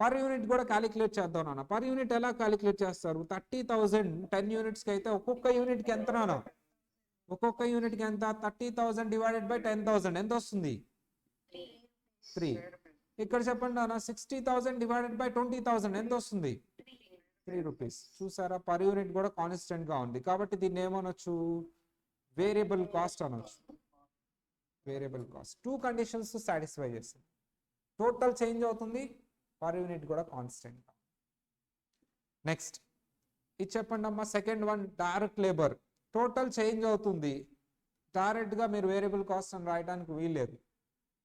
Speaker 2: పర్ యూనిట్ కూడా క్యాలిక్యులేట్ చేద్దాం నాన్న. పర్ యూనిట్ ఎలా క్యాలిక్యులేట్ చేస్తారు? 30,000 10 యూనిట్స్కి అయితే ఒక్కొక్క యూనిట్కి ఎంత నాన్న? ఒక్కొక్క యూనిట్కి ఎంత? 30,000 డివైడెడ్ బై 10,000 ఎంత వస్తుంది? 3. ఇక్కడ చెప్పండి నాన్న, 60,000 డివైడెడ్ బై 20,000 ఎంత వస్తుంది? 3 రూపీస్. చూసారా, పర్ యూనిట్ కూడా కాన్స్టెంట్ గా ఉంది. కాబట్టి దీన్ని ఏమనొచ్చు? వేరియబుల్ కాస్ట్ అనొచ్చు. వేరియబుల్ కాస్ట్ 2 కండిషన్స్ సాటిస్ఫై చేస్తుంది. టోటల్ చేంజ్ అవుతుంది, పర్ యూనిట్ కూడా కాన్స్టెంట్. నెక్స్ట్ ఇది చెప్పండి అమ్మా. Second one direct labour. Total change అవుతుంది, డైరెక్ట్ గా మీరు వేరియబుల్ కాస్ట్ అని రాయడానికి వీల్లేదు.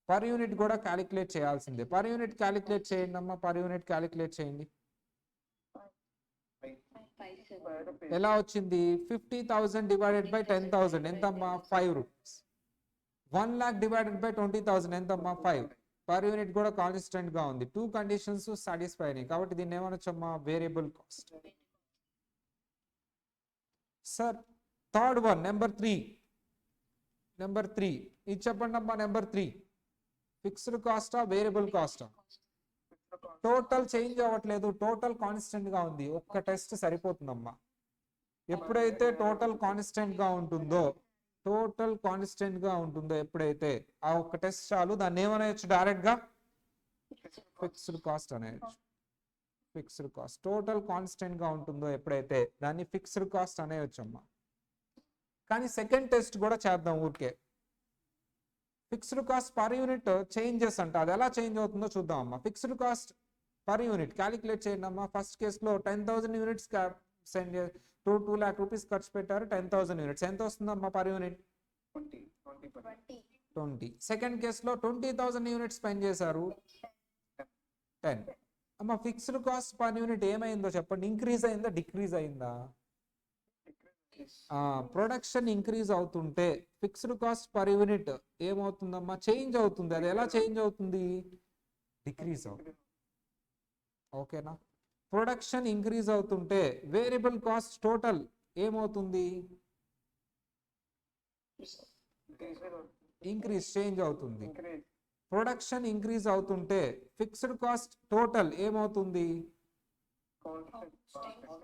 Speaker 2: పర్ యూనిట్ కూడా క్యాలిక్యులేట్ చేయాల్సిందే. పర్ యూనిట్ క్యాలిక్యులేట్ చేయండి అమ్మా. పర్ యూనిట్ క్యాలిక్యులేట్ చేయండి. ఎలా వచ్చింది? 50,000 డివైడెడ్ బై 10,000 ఎంతమ్మా? 5 రూపీస్. 1 lakh డివైడెడ్ బై 20,000 ఎంతమ్మా? 5. పర్ యూనిట్ కూడా కాన్స్టెంట్ గా ఉంది. 2 కండిషన్స్ సాటిస్ఫై అయినాయి. కాబట్టి దీన్ని ఏమనొచ్చమ్మా? Variable cost. Sir third one number 3 ఇది చెప్పండి అమ్మా. నెంబర్ 3 ఫిక్స్డ్ కాస్టా వేరియబుల్ కాస్టా? టోటల్ చేంజ్ అవ్వట్లేదు, టోటల్ కాన్స్టెంట్ గా ఉంది. ఒక్క టెస్ట్ సరిపోతుందమ్మా. ఎప్పుడైతే టోటల్ కాన్స్టెంట్ గా ఉంటుందో ఎప్పుడైతే ఆ ఒక్క టెస్ట్ చాలు. దాన్ని ఏమనేయచ్చు? డైరెక్ట్ గా ఫిక్స్డ్ కాస్ట్ అనేయచ్చు. ఫిక్స్డ్ కాస్ట్ టోటల్ కాన్స్టెంట్ గా ఉంటుందో ఎప్పుడైతే దాన్ని ఫిక్స్డ్ కాస్ట్ అనేయచ్చు అమ్మా. కానీ సెకండ్ టెస్ట్ కూడా చేద్దాం ఊరికే. Fixed cost per unit changes అంట, అది ఎలా చేంజ్ అవుతుందో చూద్దాం అమ్మా. Fixed cost per unit calculate చేయండి అమ్మా. ఫస్ట్ కేసులో 10,000 యూనిట్స్ సెండ్ 2 lakh రూపీస్ ఖర్చు పెట్టారు. 10,000 యూనిట్స్ ఎంత వస్తుందమ్మా పర్ యూనిట్? 20. సెకండ్ కేసులో 20,000 యూనిట్స్ స్పెండ్ చేశారు, 10. అమ్మ ఫిక్స్డ్ కాస్ట్ పర్ యూనిట్ ఏమైందో చెప్పండి, ఇంక్రీజ్ అయిందా డిక్రీజ్ అయిందా? ప్రొడక్షన్ ఇంక్రీజ్ అవుతుంటే ఫిక్స్డ్ కాస్ట్ పర్ యూనిట్ ఏమవుతుందమ్మా, చేంజ్ అవుతుంది. అది ఎలా చేంజ్ అవుతుంది? డిక్రీజ్ అవుతుంది. ఓకేనా? ప్రొడక్షన్ ఇంక్రీజ్ అవుతుంటే వేరియబుల్ కాస్ట్ టోటల్ ఏమవుతుంది? ఇంక్రీజ్, చేంజ్ అవుతుంది. ప్రొడక్షన్ ఇంక్రీజ్ అవుతుంటే ఫిక్స్డ్ కాస్ట్ టోటల్ ఏమవుతుంది?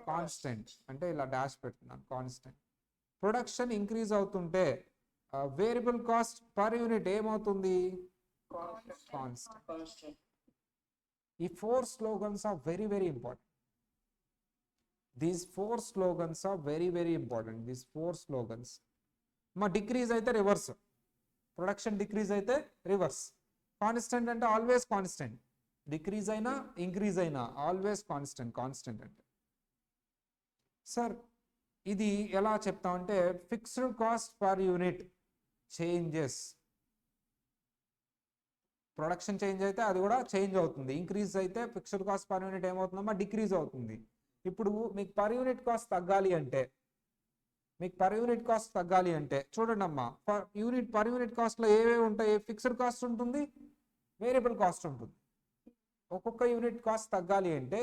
Speaker 2: కాన్స్టెంట్. అంటే ఇలా డాష్ పెడుతున్నాను, కాన్స్టెంట్. ప్రొడక్షన్ ఇంక్రీజ్ అవుతుంటే వేరియబుల్ కాస్ట్ పర్ యూనిట్ ఏమవుతుంది? కాన్స్టెంట్. ఈ 4 slogans are very very important. These 4 slogans are very very important. These 4 slogans. మా డిక్రీజ్ అయితే రివర్స్, ప్రొడక్షన్ డిక్రీజ్ అయితే రివర్స్. కాన్స్టెంట్ అంటే ఆల్వేస్ కాన్స్టెంట్, డిక్రీజ్ అయినా increase అయినా always constant. Constant అంటే sir ఇది ఎలా చెప్తామంటే fixed cost per unit changes, production change అయితే అది కూడా చేంజ్ అవుతుంది. ఇంక్రీజ్ అయితే ఫిక్స్డ్ కాస్ట్ పర్ యూనిట్ ఏమవుతుందమ్మా, డిక్రీజ్ అవుతుంది. ఇప్పుడు మీకు పర్ యూనిట్ కాస్ట్ తగ్గాలి అంటే, చూడండి అమ్మా, పర్ యూనిట్ కాస్ట్లో ఏవేవి ఉంటాయి? ఫిక్స్డ్ కాస్ట్ ఉంటుంది, వేరియబుల్ కాస్ట్ ఉంటుంది. ఒక్కొక్క యూనిట్ కాస్ట్ తగ్గాలి అంటే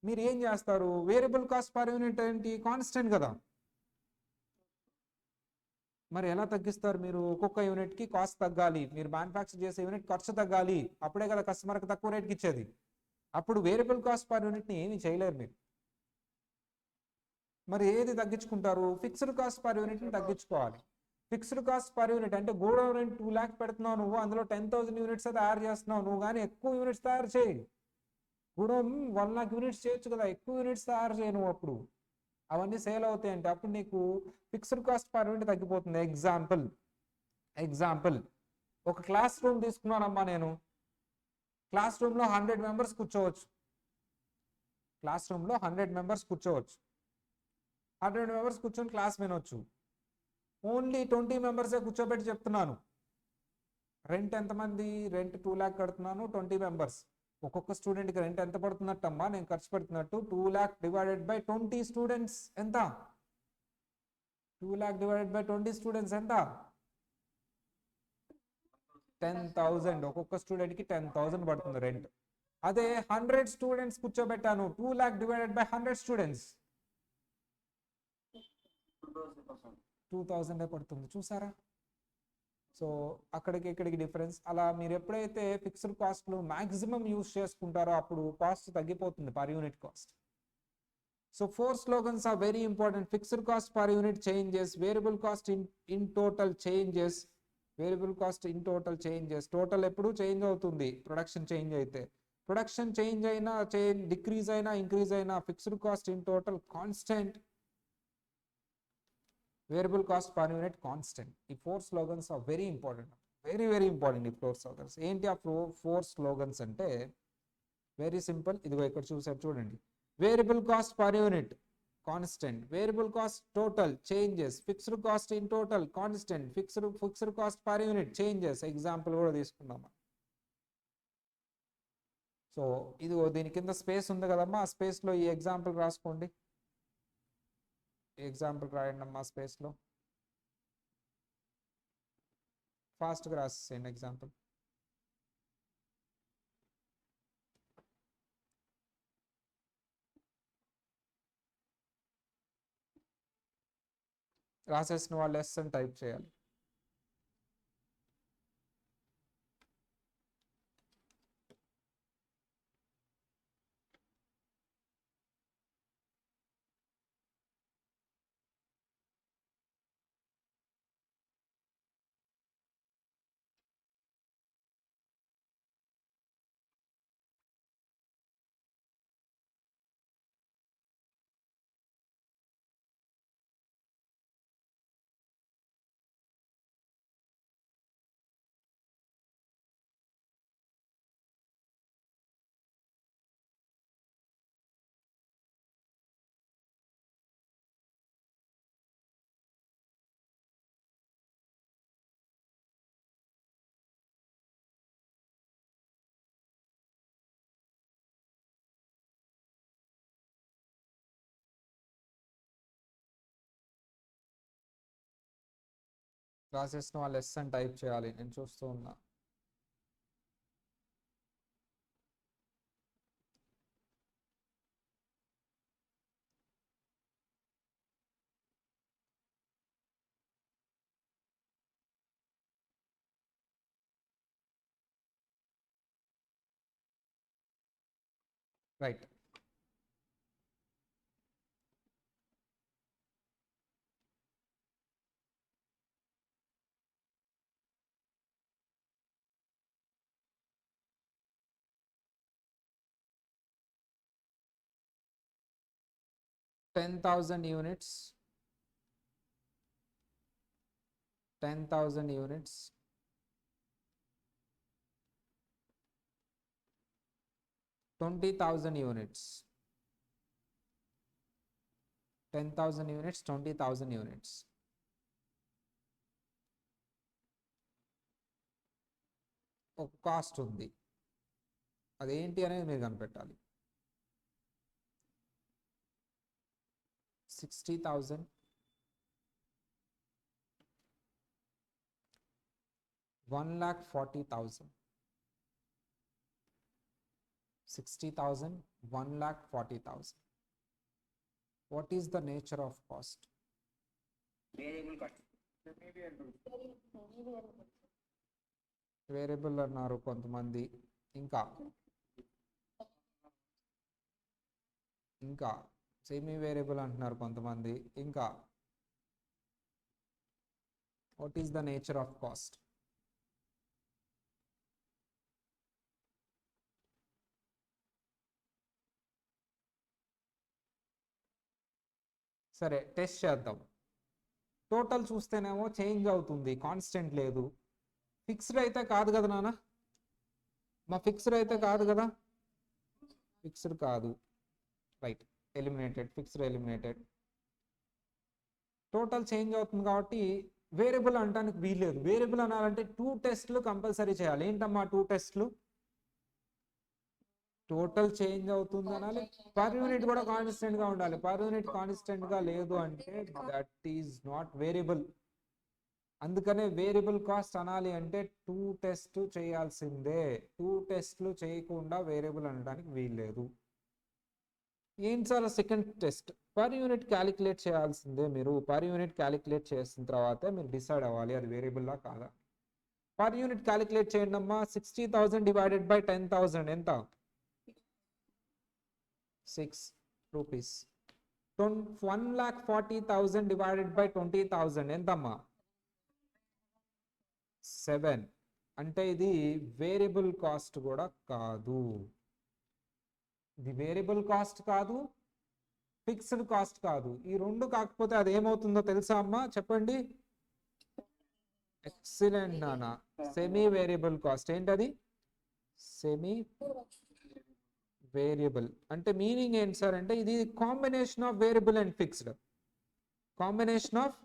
Speaker 2: మీరు ఏం చేస్తారు? వేరియబుల్ కాస్ట్ పర్ యూనిట్ ఏంటి? కాన్స్టెంట్ కదా. మరి ఎలా తగ్గిస్తారు మీరు? ఒక్కొక్క యూనిట్కి కాస్ట్ తగ్గాలి, మీరు మ్యానుఫ్యాక్చర్ చేసే యూనిట్ ఖర్చు తగ్గాలి, అప్పుడే కదా కస్టమర్కి తక్కువ రేట్కి ఇచ్చేది. అప్పుడు వేరియబుల్ కాస్ట్ పర్ యూనిట్ని ఏమీ చేయలేరు మీరు. మరి ఏది తగ్గించుకుంటారు? ఫిక్స్డ్ కాస్ట్ పర్ యూనిట్ని తగ్గించుకోవాలి. ఫిక్స్డ్ కాస్ట్ పర్ యూనిట్ అంటే గోడౌన్ రెంట్ 2 lakhs పెడుతున్నావు నువ్వు, అందులో 10,000 యూనిట్స్ తయారు చేస్తున్నావు నువ్వు, కానీ ఎక్కువ యూనిట్స్ తయారు చేయి. గోడౌన్ 1 lakh యూనిట్స్ చేయొచ్చు కదా, ఎక్కువ యూనిట్స్ తయారు చేయి నువ్వు. అప్పుడు అవన్నీ సేల్ అవుతాయి అంటే అప్పుడు నీకు ఫిక్స్డ్ కాస్ట్ పర్ యూనిట్ తగ్గిపోతుంది. ఎగ్జాంపుల్ ఒక క్లాస్ రూమ్ తీసుకున్నానమ్మా నేను. క్లాస్ రూమ్లో 100 members కూర్చోవచ్చు. 100 members కూర్చొని క్లాస్ వినొచ్చు. ఓన్లీ 20 members కూర్చోబెట్టి చెప్తున్నాను. రెంట్ ఎంతమంది? రెంట్ 2 lakh కడుతున్నాను, 20 members. ఒక్కొక్క స్టూడెంట్కి రెంట్ ఎంత పడుతున్నట్టమ్మా, నేను ఖర్చు పెడుతున్నట్టు 2 lakh డివైడెడ్ బై 20 స్టూడెంట్స్ ఎంత? 2 lakh డివైడెడ్ బై 20 స్టూడెంట్స్ ఎంత? 10,000. ఒక్కొక్క స్టూడెంట్కి 10,000 పడుతుంది రెంట్. అదే 100 స్టూడెంట్స్ కూర్చోబెట్టాను, 2 lakh డివైడెడ్ బై 100 స్టూడెంట్స్ 2,000 పడుతుంది. చూసారా? సో అక్కడికి ఇక్కడికి డిఫరెన్స్. అలా మీరు ఎప్పుడైతే ఫిక్స్డ్ కాస్ట్లు మాక్సిమం యూజ్ చేసుకుంటారో అప్పుడు కాస్ట్ తగ్గిపోతుంది, per unit cost. So 4 slogans are very important. Fixed cost per unit changes, variable cost in total changes, total ఎప్పుడు చేంజ్ అవుతుంది ప్రొడక్షన్ చేంజ్ అయితే. ప్రొడక్షన్ చేంజ్ అయినా డిక్రీజ్ అయినా ఇంక్రీజ్ అయినా fixed cost in total constant, variable cost per unit constant. ఈ 4 slogans are very important, very very important. ఈ 4 slogans ఏంటి? ఆ 4 slogans అంటే వెరీ సింపుల్. ఇదిగో ఇక్కడ చూసారు చూడండి. Variable cost per unit constant, variable cost total changes, fixed cost in total constant, fixed cost per unit changes. Example కూడా తీసుకుందాం. సో ఇదిగో దీని కింద స్పేస్ ఉంది కదమ్మా, ఆ స్పేస్లో ఈ ఎగ్జాంపుల్ రాసుకోండి. ఎగ్జాంపుల్ రాయండి అమ్మా స్పేస్లో, ఫాస్ట్గా రాసేయండి ఎగ్జాంపుల్. రాసేసిన వాళ్ళు ఎస్ అని టైప్ చేయాలి. రాసేసిన వాళ్ళు ఎస్ అని టైప్ చేయాలి, నేను చూస్తూ ఉన్నా. Right. $10,000 10,000 units, 20,000 units, 10,000 units, 20,000 units. ఒక కాస్ట్ ఉంది, అదేంటి అనేది మీరు కనిపెట్టాలి. 60,000, 1,40,000, 60,000, 1,40,000. What is the nature of cost?
Speaker 1: Variable cost.
Speaker 2: Variable అన్నారు కొంతమంది, ఇంకా ఇంకా సెమీ వేరియబుల్ అంటున్నారు కొంతమంది, ఇంకా what is the nature of cost? సరే టెస్ట్ చేద్దాం. టోటల్ చూస్తేనేమో చేంజ్ అవుతుంది, కాన్స్టెంట్ లేదు. ఫిక్స్డ్ అయితే కాదు కదా నాన్న, మా ఫిక్స్డ్ అయితే కాదు కదా, ఫిక్స్డ్ కాదు. Right, eliminated, fixed eliminated. Total change అవుతుంది కాబట్టి వేరియబుల్ అనడానికి వీల్లేదు. వేరియబుల్ అనాలంటే 2 టెస్ట్లు కంపల్సరీ చేయాలి. ఏంటమ్మా 2 టెస్ట్లు? టోటల్ చేంజ్ అవుతుంది అనాలి, పర్ యూనిట్ కూడా కాన్స్టెంట్ గా ఉండాలి. పర్ యూనిట్ కాన్స్టెంట్ గా లేదు అంటే దట్ ఈజ్ నాట్ వేరియబుల్. అందుకనే వేరియబుల్ కాస్ట్ అనాలి అంటే 2 టెస్ట్ చేయాల్సిందే. 2 టెస్ట్లు చేయకుండా వేరియబుల్ అనడానికి వీల్లేదు. ఏంటి sir second test? Per unit calculate చేయాల్సిందే. మీరు పర్ యూనిట్ క్యాలిక్యులేట్ చేసిన తర్వాతే మీరు డిసైడ్ అవ్వాలి అది వేరియబుల్లా కాదా. పర్ యూనిట్ క్యాలిక్యులేట్ చేయండి అమ్మా. 60,000 డివైడెడ్ బై 10,000 ఎంత? 6 రూపీస్. 1,40,000 డివైడెడ్ బై 20,000 ఎంతమ్మా? 7. అంటే ఇది వేరియబుల్ కాస్ట్ కూడా కాదు. ఇది వేరియబుల్ కాస్ట్ కాదు, ఫిక్స్డ్ కాస్ట్ కాదు. ఈ రెండు కాకపోతే అది ఏమవుతుందో తెలుసా అమ్మా? చెప్పండి. ఎక్సలెంట్ నాన్న. Semi variable cost. ఏంటది? సెమీ వేరియబుల్ అంటే మీనింగ్ ఏంటి సార్ అంటే ఇది combination of variable and fixed. Combination of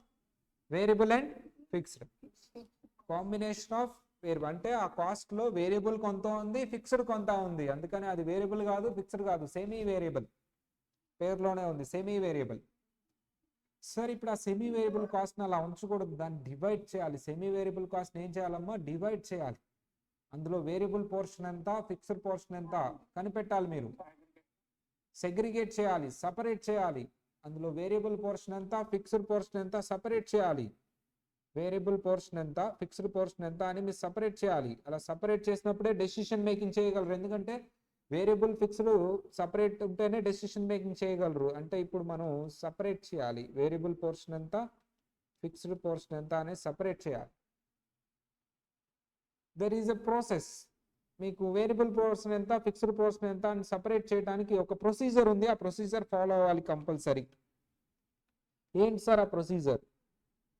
Speaker 2: variable and fixed. Combination of variable అంటే ఆ కాస్ట్ లో వేరియబుల్ కొంత ఉంది, ఫిక్స్డ్ కొంత ఉంది. అందుకని అది వేరియబుల్ కాదు, ఫిక్స్డ్ కాదు, సెమీ వేరియబుల్. పేరులోనే ఉంది సెమీ వేరియబుల్. సార్ ఇప్పుడు ఆ సెమీ వేరియబుల్ కాస్ట్ని అలా ఉంచకూడదు, దాన్ని డివైడ్ చేయాలి. సెమీ వేరియబుల్ కాస్ట్ని ఏం చేయాలమ్మా? డివైడ్ చేయాలి. అందులో వేరియబుల్ పోర్షన్ ఎంత, ఫిక్స్డ్ పోర్షన్ ఎంత కనిపెట్టాలి. మీరు సెగ్రిగేట్ చేయాలి, సపరేట్ చేయాలి. అందులో వేరియబుల్ పోర్షన్ ఎంత, ఫిక్స్డ్ పోర్షన్ ఎంత సపరేట్ చేయాలి. వేరియబుల్ పోర్షన్ ఎంత, ఫిక్స్డ్ పోర్షన్ ఎంత అని మీరు సపరేట్ చేయాలి. అలా సపరేట్ చేసినప్పుడే డెసిషన్ మేకింగ్ చేయగలరు. ఎందుకంటే వేరియబుల్ ఫిక్స్డ్ సపరేట్ ఉంటేనే డెసిషన్ మేకింగ్ చేయగలరు. అంటే ఇప్పుడు మనం సపరేట్ చేయాలి. వేరియబుల్ పోర్షన్ ఎంత, ఫిక్స్డ్ పోర్షన్ ఎంత అనేది సపరేట్ చేయాలి. There is a process. మీకు వేరియబుల్ పోర్షన్ ఎంత, ఫిక్స్డ్ పోర్షన్ ఎంత అని సపరేట్ చేయడానికి ఒక ప్రొసీజర్ ఉంది. ఆ ప్రొసీజర్ ఫాలో అవ్వాలి కంపల్సరీ. ఏంటి సార్ ఆ procedure?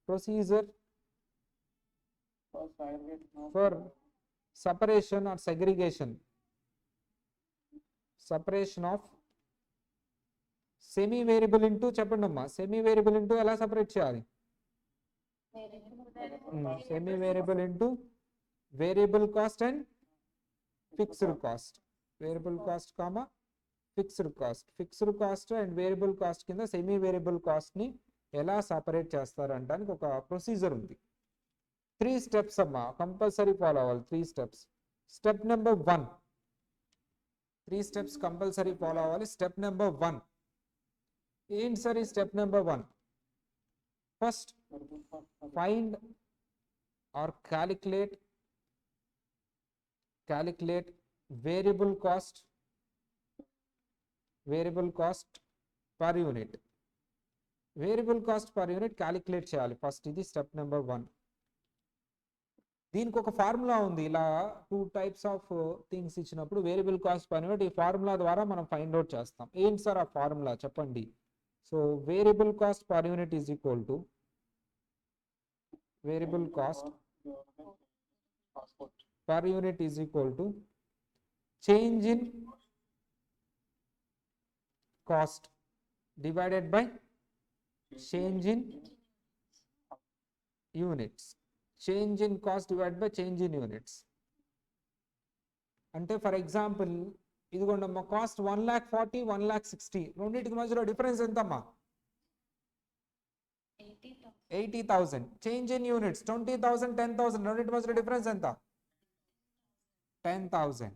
Speaker 2: Procedure for separation or segregation, separation of semi variable into చెప్పండి అమ్మా. సెమీ వేరియబుల్ ఇంటూ ఎలా సపరేట్ చేయాలి? Semi variable into variable cost and fixed cost. Variable cost comma fixed cost. Fixed cost and variable cost కింద semi variable cost ని ఎలా separate చేస్తారు అనడానికి ఒక ప్రొసీజర్ ఉంది. త్రీ స్టెప్స్ అమ్మా, కంపల్సరీ ఫాలో అవ్వాలి. Three steps. Step number 1, three steps compulsory follow అవ్వాలి. స్టెప్ నెంబర్ 1 ఏంటి సార్? ఈ step number 1, first find or calculate variable cost per unit. Variable cost per unit calculate చేయాలి first. ఇది step number 1. దీనికి ఒక formula ఉంది. ఇలా 2 టైప్స్ ఆఫ్ థింగ్స్ ఇచ్చినప్పుడు వేరియబుల్ కాస్ట్ పర్ యూనిట్ ఈ ఫార్ములా ద్వారా మనం ఫైండ్ అవుట్ చేస్తాం. ఏంటి సార్ ఆ ఫార్ములా చెప్పండి? So variable cost per unit is equal to variable cost per unit is equal to change in cost divided by change in units. Change in cost divided by change in units. అంటే for example ఇదిగోండమ్మా, cost 1,40,000 1,60,000, రెండింటికి మధ్యలో difference ఎంతమ్మా? 80,000. Change in units 20,000 10,000, రెండింటి మధ్యలో difference ఎంత? 10,000.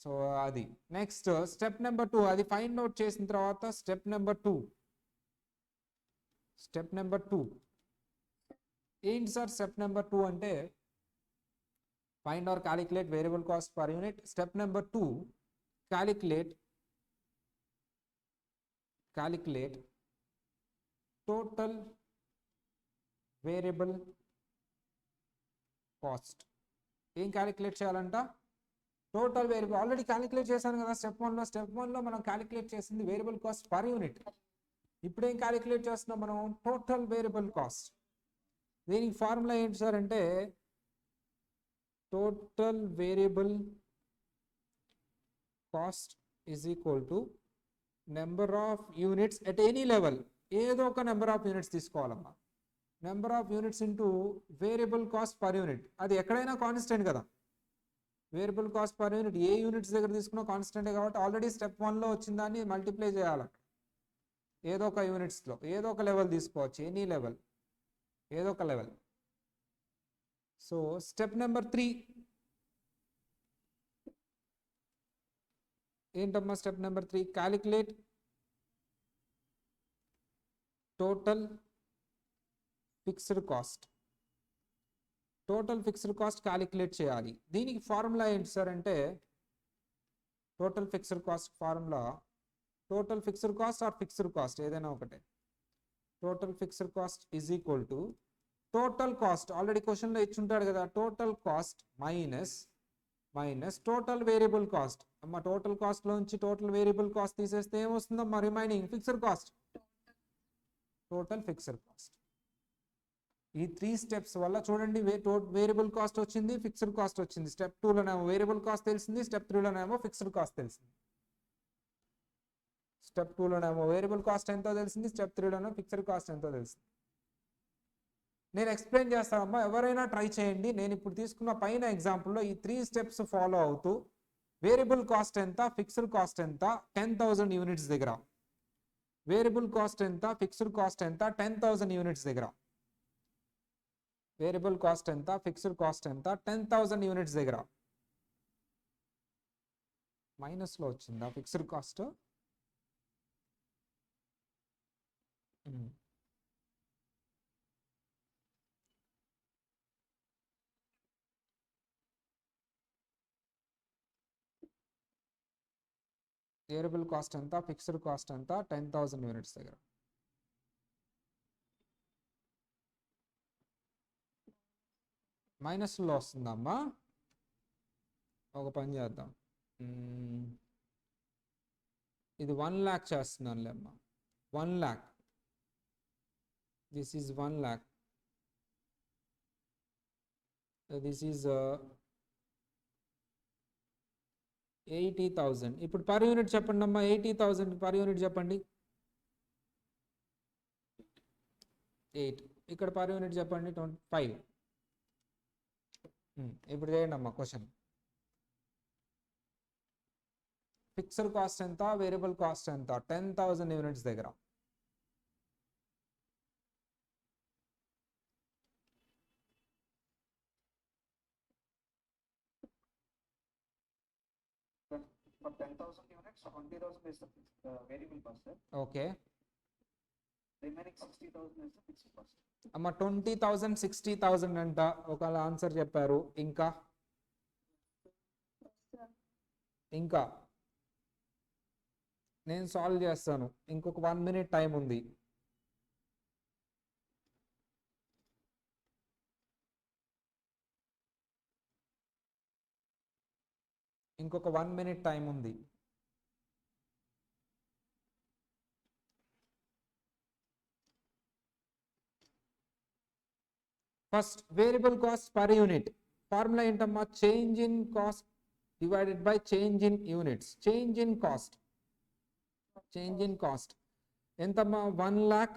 Speaker 2: So అది next step number 2. అది find out చేసిన తర్వాత స్టెప్ నెంబర్ 2 ఏంటి సార్? స్టెప్ నెంబర్ 2 అంటే find or calculate variable cost per unit. Step number 2 calculate total variable cost. ఏం క్యాలిక్యులేట్ చేయాలంట? Total variable. ఆల్రెడీ క్యాలిక్యులేట్ చేశాను కదా స్టెప్ 1లో. స్టెప్ 1లో మనం క్యాలిక్యులేట్ చేసింది వేరియబుల్ కాస్ట్ పర్ యూనిట్. ఇప్పుడు ఏం క్యాలిక్యులేట్ చేస్తున్నాం మనం? Total variable cost. దీనికి ఫార్ములా ఏంటి సార్ అంటే total variable cost is equal to number of units at any level. ఏదో ఒక నెంబర్ ఆఫ్ యూనిట్స్ తీసుకోవాలమ్మా. Number of units into variable cost per unit. అది ఎక్కడైనా కాన్స్టెంట్ కదా. వేరియబుల్ కాస్ట్ పర్ యూనిట్ ఏ యూనిట్స్ దగ్గర తీసుకున్నా కాన్స్టెంటే కాబట్టి ఆల్రెడీ స్టెప్ 1లో వచ్చిన దాన్ని మల్టిప్లై చేయాలి. ఏదో ఒక యూనిట్స్లో ఏదో ఒక లెవెల్ తీసుకోవచ్చు, ఎనీ లెవెల్, ఏదో ఒక లెవెల్. సో స్టెప్ నెంబర్ 3 ఏంటమ్మా? Step number 3 calculate total fixed cost. Total fixed cost calculate చేయాలి. దీనికి ఫార్ములా ఏంటి సార్ అంటే total fixed cost formula total fixed cost or fixed cost ఏదైనా ఒకటే. Total fixed cost is equal to total cost. Already క్వశ్చన్లో ఇచ్చుంటాడు కదా, total cost minus total variable cost. అమ్మ టోటల్ కాస్ట్లోంచి టోటల్ వేరియబుల్ కాస్ట్ తీసేస్తే ఏమొస్తుందమ్మా? Remaining fixed cost. Total fixed cost. ఈ 3 స్టెప్స్ వల్ల చూడండి వేరియబుల్ కాస్ట్ వచ్చింది, ఫిక్స్డ్ కాస్ట్ వచ్చింది. స్టెప్ 2లోనేమో వేరియబుల్ కాస్ట్ తెలిసింది, స్టెప్ 3లోనేమో ఫిక్స్డ్ కాస్ట్ తెలిసింది. స్టెప్ 2లోనేమో వేరియబుల్ కాస్ట్ ఎంతో తెలిసింది, స్టెప్ 3లోనేమో ఫిక్స్డ్ కాస్ట్ ఎంతో తెలిసింది. నేను ఎక్స్ప్లెయిన్ చేస్తానమ్మా, ఎవరైనా ట్రై చేయండి. నేను ఇప్పుడు తీసుకున్న పైన ఎగ్జాంపుల్లో ఈ 3 స్టెప్స్ ఫాలో అవుతూ వేరియబుల్ కాస్ట్ ఎంత, ఫిక్స్డ్ కాస్ట్ ఎంత 10,000 యూనిట్స్ దగ్గర, వేరియబుల్ కాస్ట్ ఎంత, ఫిక్స్డ్ కాస్ట్ ఎంత 10,000 యూనిట్స్ దగ్గర, వేరియబుల్ కాస్ట్ ఎంత, ఫిక్స్డ్ కాస్ట్ ఎంత 10,000 యూనిట్స్ దగ్గర. మైనస్లో వచ్చిందా ఫిక్స్డ్ కాస్ట్? వేరియబుల్ కాస్ట్ ఎంత, ఫిక్స్డ్ కాస్ట్ ఎంత 10,000 యూనిట్స్ దగ్గర. మైనస్లో వస్తుందమ్మా. ఒక పని చేద్దాం, ఇది 1 lakh చేస్తున్నానులే అమ్మా. 1 lakh, this is 1 lakh, this is 80,000. ఇప్పుడు పర్ యూనిట్ చెప్పండి అమ్మా. 80,000 పర్ యూనిట్ చెప్పండి. 8. ఇక్కడ పర్ యూనిట్ చెప్పండి 25. ఇప్పుడు చేయండి అమ్మా క్వశ్చన్. ఫిక్స్డ్ కాస్ట్ ఎంత, వేరియబుల్ కాస్ట్ ఎంత 10,000 యూనిట్స్ దగ్గర.
Speaker 1: 20,000 units, 20,000 is the variable cost, sir.
Speaker 2: Okay
Speaker 1: Remaining 60,000 is the fixed cost.
Speaker 2: అమ్మ 20,000 60,000 అంట ఒకవేళ ఆన్సర్ చెప్పారు. ఇంకా ఇంకా నేను సాల్వ్ చేస్తాను. ఇంకొక 1 minute టైం ఉంది. ఇంకొక 1 minute టైం ఉంది. First variable cost per unit formula ఏంటమ్మా? Change in cost divided by change in units. Change in cost ఎంతమ్మా? 1 lakh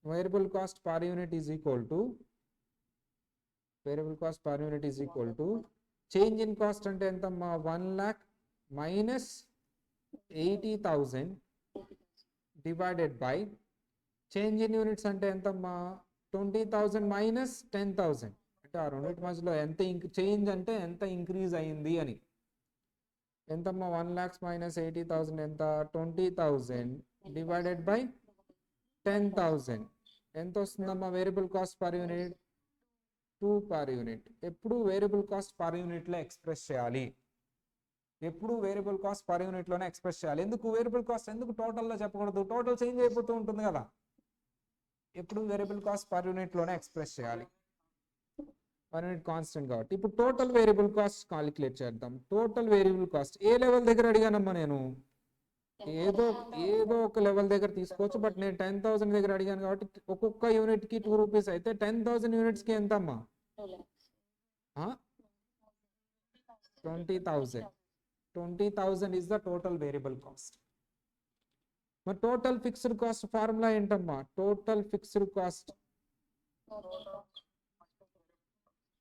Speaker 2: variable cost per unit is equal to change in cost అంటే ఎంతమ్మా? 1 lakh minus 80,000 divided by change in units అంటే ఎంతమ్మా? 20,000 minus 10,000 అంటే ఆ రెండింటి మధ్యలో ఎంత చేంజ్ అంటే ఎంత ఇంక్రీజ్ అయింది అని. ఎంతమ్మా? 1 lakhs మైనస్ 80,000 ఎంత? 20,000 డివైడెడ్ బై 10,000 ఎంత వస్తుందమ్మా? Variable cost per unit 2 per unit. ఎప్పుడు వేరియబుల్ కాస్ట్ పర్ యూనిట్లో ఎక్స్ప్రెస్ చేయాలి. ఎందుకు వేరియబుల్ కాస్ట్ ఎందుకు టోటల్లో చెప్పకూడదు? టోటల్ చేంజ్ అయిపోతూ ఉంటుంది కదా. ఎప్పుడు వేరియబుల్ కాస్ట్ పర్ యూనిట్లోనే ఎక్స్ప్రెస్ చేయాలి. పర్ యూనిట్ కాన్స్టెంట్ కాబట్టి ఇప్పుడు టోటల్ వేరియబుల్ కాస్ట్ కాలిక్యులేట్ చేద్దాం. టోటల్ వేరియబుల్ కాస్ట్ ఏ లెవెల్ దగ్గర అడిగానమ్మా? నేను ఏదో ఒక లెవెల్ దగ్గర తీసుకోవచ్చు, బట్ నేను 10,000 దగ్గర అడిగాను కాబట్టి ఒక్కొక్క యూనిట్ కి 2 రూపీస్ అయితే 10,000 యూనిట్స్ కి ఎంత అమ్మా? 20,000 is the total variable cost. మరి టోటల్ ఫిక్స్డ్ కాస్ట్ ఫార్ములా ఏంటమ్మా? Total fixed cost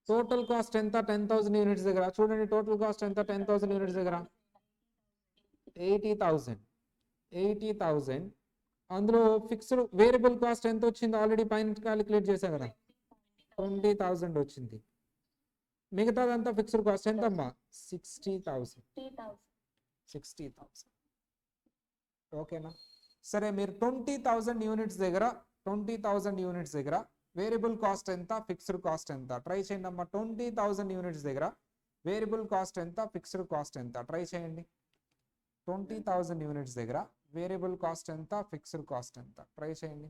Speaker 2: total cost ఎంత? 10,000 యూనిట్స్ దగ్గర చూడండి. టోటల్ కాస్ట్ ఎంత? 10,000 యూనిట్స్ దగ్గర 80,000. అందులో ఫిక్స్డ్ వేరియబుల్ కాస్ట్ ఎంత వచ్చింది? ఆల్రెడీ పైన క్యాలిక్యులేట్ చేశా కదా, 20,000 వచ్చింది. మిగతాదంతా ఫిక్స్డ్ కాస్ట్ ఎంతమ్మా? 60,000. ఓకేనా? సరే, మీరు 20,000 యూనిట్స్ దగ్గర వేరియబుల్ కాస్ట్ ఎంత, ఫిక్స్డ్ కాస్ట్ ఎంత ట్రై చేయండి అమ్మా. 20,000 యూనిట్స్ దగ్గర వేరియబుల్ కాస్ట్ ఎంత, ఫిక్స్డ్ కాస్ట్ ఎంత ట్రై చేయండి. 20,000 యూనిట్స్ దగ్గర వేరియబుల్ కాస్ట్ ఎంత, ఫిక్స్డ్ కాస్ట్ ఎంత ట్రై చేయండి.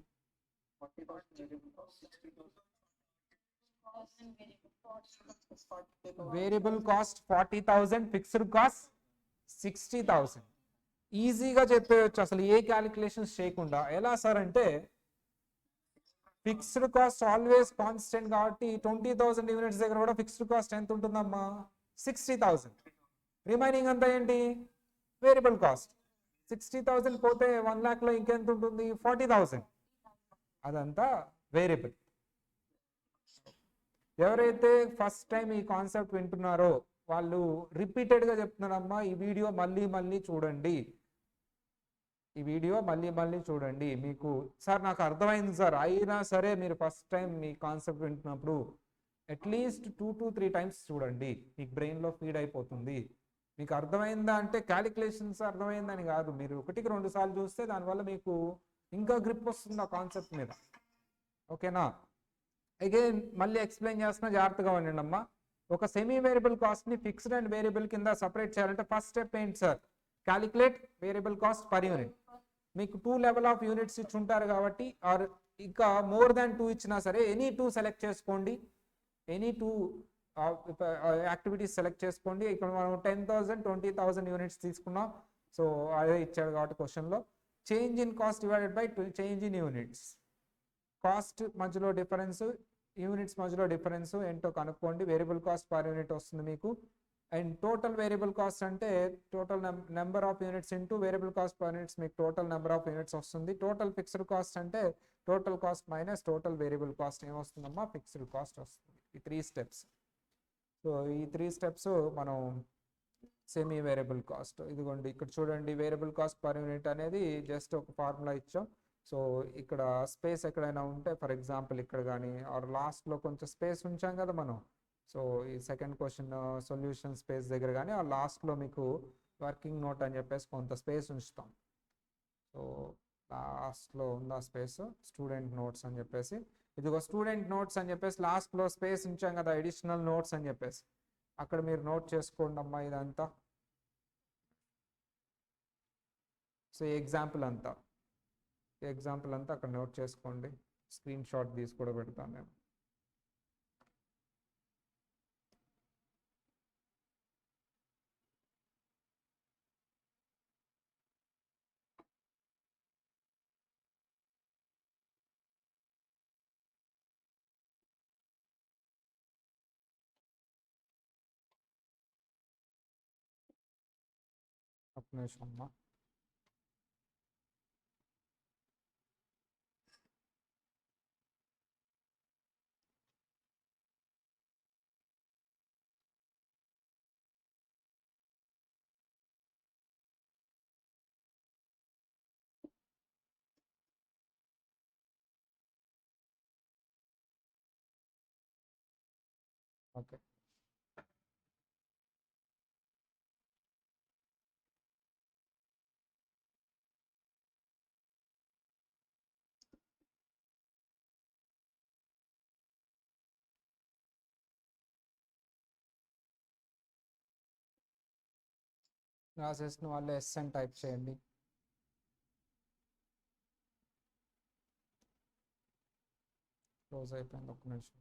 Speaker 1: 40,000 variable cost, 60,000.
Speaker 2: Variable cost 40,000, fixed cost 60,000. ఈజీగా చెప్పేయచ్చు అసలు ఏ క్యాలిక్యులేషన్స్ చేయకుండా. ఎలా సార్ అంటే ఫిక్స్డ్ కాస్ట్ ఆల్వేస్ కాన్స్టెంట్ కాబట్టి 20,000 యూనిట్స్ దగ్గర కూడా ఫిక్స్డ్ కాస్ట్ ఎంత ఉంటుందమ్మా? 60,000. రిమైనింగ్ అంతా ఏంటి? Variable cost. 60,000 పోతే 1 lakh లో ఇంకెంత ఉంటుంది? 40,000. అదంతా వేరియబుల్. ఎవరైతే ఫస్ట్ టైం ఈ కాన్సెప్ట్ వింటున్నారో వాళ్ళు రిపీటెడ్గా చెప్తున్నారమ్మా, ఈ వీడియో మళ్ళీ చూడండి. మీకు సార్ నాకు అర్థమైంది సార్, అయినా సరే మీరు ఫస్ట్ టైం మీ కాన్సెప్ట్ వింటున్నప్పుడు అట్లీస్ట్ 2 to 3 times చూడండి. మీకు బ్రెయిన్లో ఫీడ్ అయిపోతుంది. మీకు అర్థమైందా అంటే క్యాలిక్యులేషన్స్ అర్థమైందని కాదు, మీరు 1-2 సార్లు చూస్తే దానివల్ల మీకు ఇంకా గ్రిప్ వస్తుంది ఆ కాన్సెప్ట్ మీద. ఓకేనా? అగైన్ మళ్ళీ ఎక్స్ప్లెయిన్ చేస్తున్నా, జాగ్రత్తగా ఉండండి అమ్మా. ఒక సెమీ వేరియబుల్ కాస్ట్ ని ఫిక్స్డ్ అండ్ వేరియబుల్ కింద సపరేట్ చేయాలంటే ఫస్ట్ స్టెప్ ఏంటి sir? Calculate variable cost per unit. మీకు 2 లెవెల్ ఆఫ్ యూనిట్స్ ఇచ్చి ఉంటారు కాబట్టి, ఆర్ ఇంకా మోర్ దాన్ 2 ఇచ్చినా సరే ఎనీ 2 సెలెక్ట్ చేసుకోండి. ఎనీ 2 యాక్టివిటీస్ సెలెక్ట్ చేసుకోండి. ఇక్కడ మనం 10,000 20,000 యూనిట్స్ తీసుకున్నాం. సో అదే ఇచ్చాడు కాబట్టి క్వశ్చన్లో change in cost divided by change in units. Cost మధ్యలో డిఫరెన్స్, యూనిట్స్ మధ్యలో డిఫరెన్స్ ఏంటో కనుక్కోండి. వేరియబుల్ కాస్ట్ పర్ యూనిట్ వస్తుంది మీకు. అండ్ టోటల్ వేరియబుల్ కాస్ట్ అంటే total number of units into variable cost per units, మీకు టోటల్ నెంబర్ ఆఫ్ యూనిట్స్ వస్తుంది. Total fixed cost అంటే total cost minus total variable cost ఏమొస్తుందమ్మా? Fixed cost వస్తుంది. ఈ 3 steps. So ఈ 3 steps మనం semi variable cost, ఇదిగోండి ఇక్కడ చూడండి. వేరియబుల్ కాస్ట్ పర్ యూనిట్ అనేది జస్ట్ ఒక ఫార్ములా ఇచ్చాం. సో ఇక్కడ స్పేస్ ఎక్కడైనా ఉంటే, ఫర్ ఎగ్జాంపుల్ ఇక్కడ కానీ ఆర్ లాస్ట్లో కొంచెం స్పేస్ ఉంచాం కదా మనం. సో ఈ సెకండ్ క్వశ్చన్ సొల్యూషన్ స్పేస్ దగ్గర కానీ ఆ లాస్ట్లో మీకు వర్కింగ్ నోట్ అని చెప్పేసి కొంత స్పేస్ ఉంచుతాం. సో లాస్ట్లో ఉంది ఆ స్పేస్, స్టూడెంట్ నోట్స్ అని చెప్పేసి, ఇదిగో స్టూడెంట్ నోట్స్ అని చెప్పేసి లాస్ట్లో స్పేస్ ఉంచాం కదా, అడిషనల్ నోట్స్ అని చెప్పేసి, అక్కడ మీరు నోట్ చేసుకోండి అమ్మా ఇదంతా. సో ఈ ఎగ్జాంపుల్ అంతా అక్కడ నోట్ చేసుకోండి. స్క్రీన్ షాట్ తీసి కూడా పెడతాను నేను. ఒక్క నిమిషం అమ్మా. ఓకే, రాసేసిన వాళ్ళు ఎస్ అని టైప్ చేయండి. క్లోజ్ అయిపోయింది, ఒక్క నిమిషం.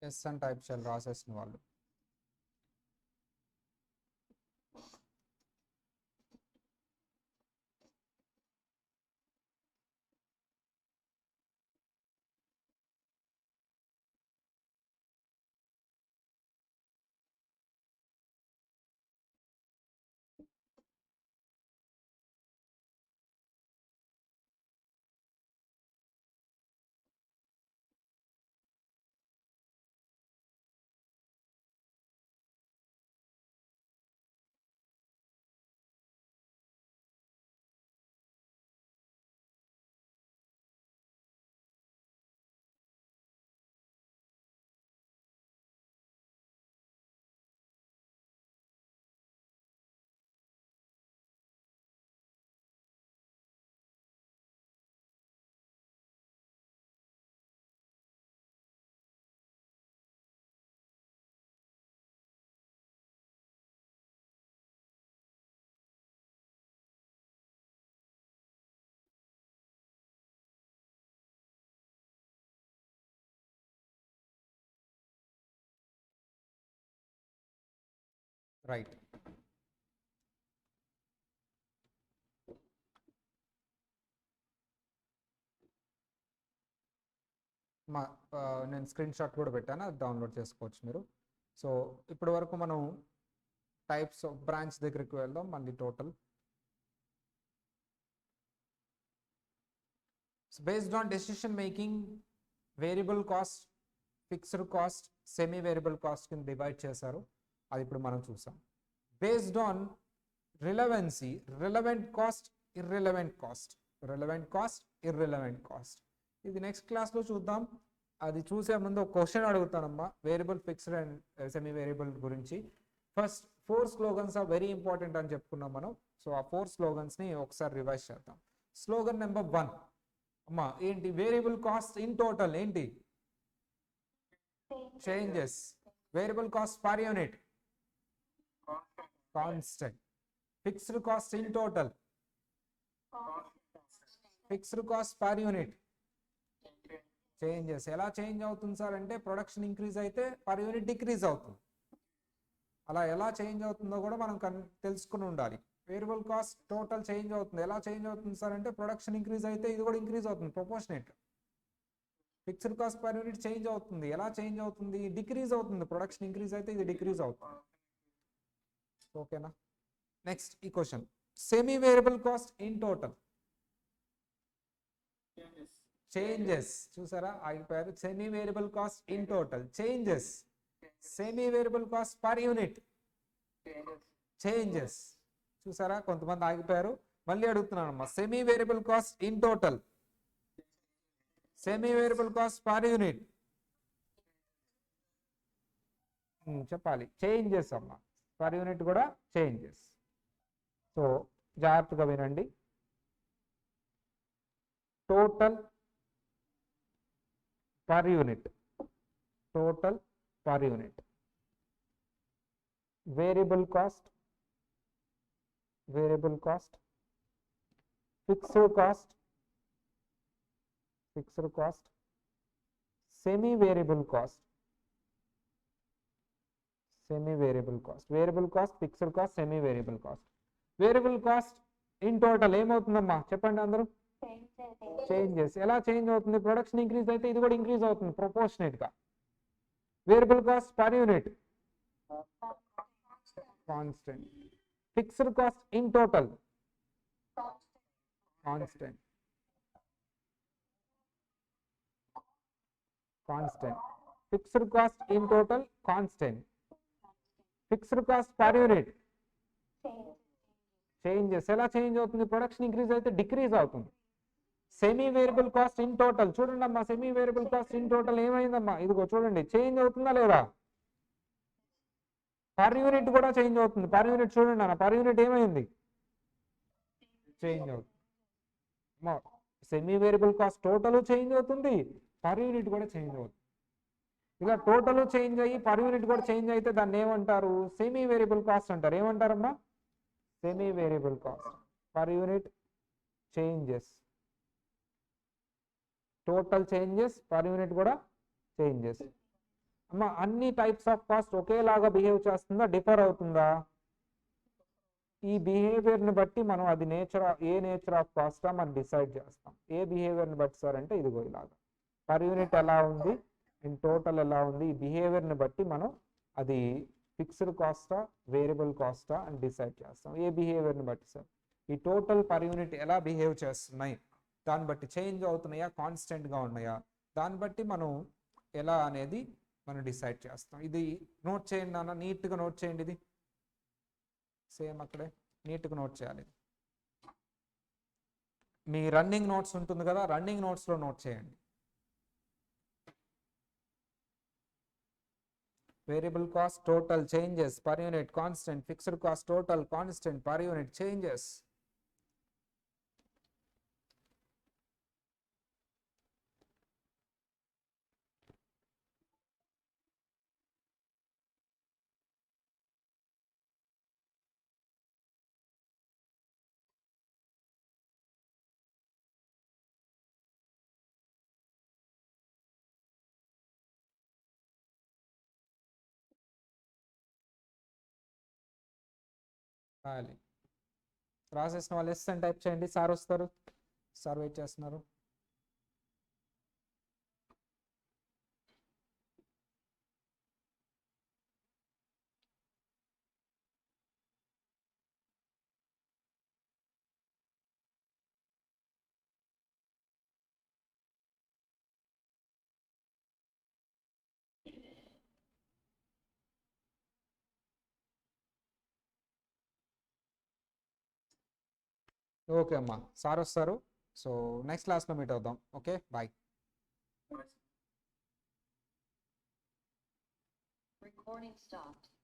Speaker 2: ఎస్ అని టైప్ చేయాలి రాసేసిన వాళ్ళు. రైట్, మా నేను స్క్రీన్ షాట్ కూడా పెట్టాను, అది డౌన్లోడ్ చేసుకోవచ్చు మీరు. సో ఇప్పటి వరకు మనం టైప్స్ ఆఫ్ బ్రాంచ్ దగ్గరికి వెళ్దాం మళ్ళీ. Total based on decision making variable cost, fixed cost, semi variable cost కింద డివైడ్ చేశారు, అది ఇప్పుడు మనం చూసాం. Based on relevancy, relevant cost, irrelevant cost, relevant cost, irrelevant cost, ఇది నెక్స్ట్ క్లాస్లో చూద్దాం. అది చూసే ముందు ఒక క్వశ్చన్ అడుగుతానమ్మా, variable fixed and semi variable గురించి. First 4 slogans are very important అని చెప్పుకున్నాం మనం. సో ఆ 4 స్లోగన్స్ని ఒకసారి రివైజ్ చేద్దాం. స్లోగన్ నెంబర్ 1 అమ్మా ఏంటి? వేరియబుల్ కాస్ట్ ఇన్ టోటల్ ఏంటి? Changes. Variable cost per unit constant. Fixed cost in total. Fixed cost per unit changes. ఎలా చేంజ్ అవుతుంది సార్ అంటే ప్రొడక్షన్ ఇంక్రీజ్ అయితే పర్ యూనిట్ డిక్రీజ్ అవుతుంది. అలా ఎలా చేంజ్ అవుతుందో కూడా మనం తెలుసుకుని ఉండాలి. వేరియబుల్ కాస్ట్ టోటల్ చేంజ్ అవుతుంది. ఎలా చేంజ్ అవుతుంది సార్ అంటే ప్రొడక్షన్ ఇంక్రీజ్ అయితే ఇది కూడా ఇంక్రీజ్ అవుతుంది proportionate. Fixed cost per unit change అవుతుంది. ఎలా చేంజ్ అవుతుంది? డిక్రీజ్ అవుతుంది. ప్రొడక్షన్ ఇంక్రీజ్ అయితే ఇది డిక్రీజ్ అవుతుంది. ఓకేనా? నెక్స్ట్ ఈ question, semi variable cost in total changes. చూసారా ఆగిపోయారు. Semi variable cost in total changes. Semi variable cost per unit changes. చూసారా కొంతమంది ఆగిపోయారు. మళ్ళీ అడుగుతున్నానమ్మా, semi variable cost in total, semi variable cost per unit చెప్పాలి. చేంజెస్ అమ్మా, పర్ యూనిట్ కూడా చేంజెస్. సో జాగ్రత్తగా వినండి. Total per unit, total per unit, variable cost, variable cost, fixed cost, fixed cost, semi variable cost, semi variable cost, variable cost, fixed cost, semi variable cost. Variable cost in total ఏమవుతుందమ్మా చెప్పండి అందరూ? Changes. ఎలా change అవుతుంది? Production increase అయితే ఇది కూడా increase అవుతుంది proportionate గా. Variable cost per unit constant. Fixed cost in total constant, constant. Fixed cost in total constant. Fixed cost per unit changes. ఎలా చేంజ్ అవుతుంది? ప్రొడక్షన్ ఇంక్రీజ్ అయితే డిక్రీజ్ అవుతుంది. Semi variable cost in total చూడండి అమ్మా, semi variable cost in total ఏమైందమ్మా? ఇదిగో చూడండి, change అవుతుందా లేదా? పర్ యూనిట్ కూడా చేంజ్ అవుతుంది. పర్ యూనిట్ చూడండి అన్న, పర్ యూనిట్ ఏమైంది? చేంజ్ అవుతుంది. Semi variable cost total change అవుతుంది, పర్ యూనిట్ కూడా చేంజ్ అవుతుంది. ఇలా టోటల్ చేంజ్ అయ్యి పర్ యూనిట్ కూడా చేంజ్ అయితే దాన్ని ఏమంటారు? సెమీ వేరియబుల్ కాస్ట్ అంటారు. ఏమంటారమ్మా? Semi variable cost. Per unit changes, total changes, per unit కూడా చేంజెస్. అమ్మా అన్ని టైప్స్ ఆఫ్ కాస్ట్ ఒకేలాగా బిహేవ్ చేస్తుందా, డిఫర్ అవుతుందా? ఈ బిహేవియర్ని బట్టి మనం అది ఏ నేచర్ ఆఫ్ కాస్టా మనం డిసైడ్ చేస్తాం. ఏ బిహేవియర్ని బట్టి సార్ అంటే ఇదిగో ఇలాగా పర్ యూనిట్ ఎలా ఉంది అండ్ టోటల్ ఎలా ఉంది, ఈ బిహేవియర్ని బట్టి మనం అది ఫిక్స్డ్ కాస్టా వేరియబుల్ కాస్టా అని డిసైడ్ చేస్తాం. ఏ బిహేవియర్ని బట్టి సార్? ఈ టోటల్ పర్ యూనిట్ ఎలా బిహేవ్ చేస్తున్నాయి దాన్ని బట్టి, చేంజ్ అవుతున్నాయా కాన్స్టెంట్గా ఉన్నాయా దాన్ని బట్టి మనం ఎలా అనేది మనం డిసైడ్ చేస్తాం. ఇది నోట్ చేయండి నాన్న, నీట్గా నోట్ చేయండి. ఇది సేమ్ అక్కడే నీట్గా నోట్ చేయాలి. మీ రన్నింగ్ నోట్స్ ఉంటుంది కదా, రన్నింగ్ నోట్స్లో నోట్ చేయండి. Variable cost total changes, per unit constant, fixed cost total constant, per unit changes. రాసేసిన వాళ్ళు ఎస్ అని టైప్ చేయండి. సార్ వస్తారు, సార్ వెయిట్ చేస్తున్నారు. ఓకే అమ్మా, సార్ వస్తారు. సో నెక్స్ట్ క్లాస్లో మీట్ అవుదాం. Okay bye.
Speaker 3: Recording stopped.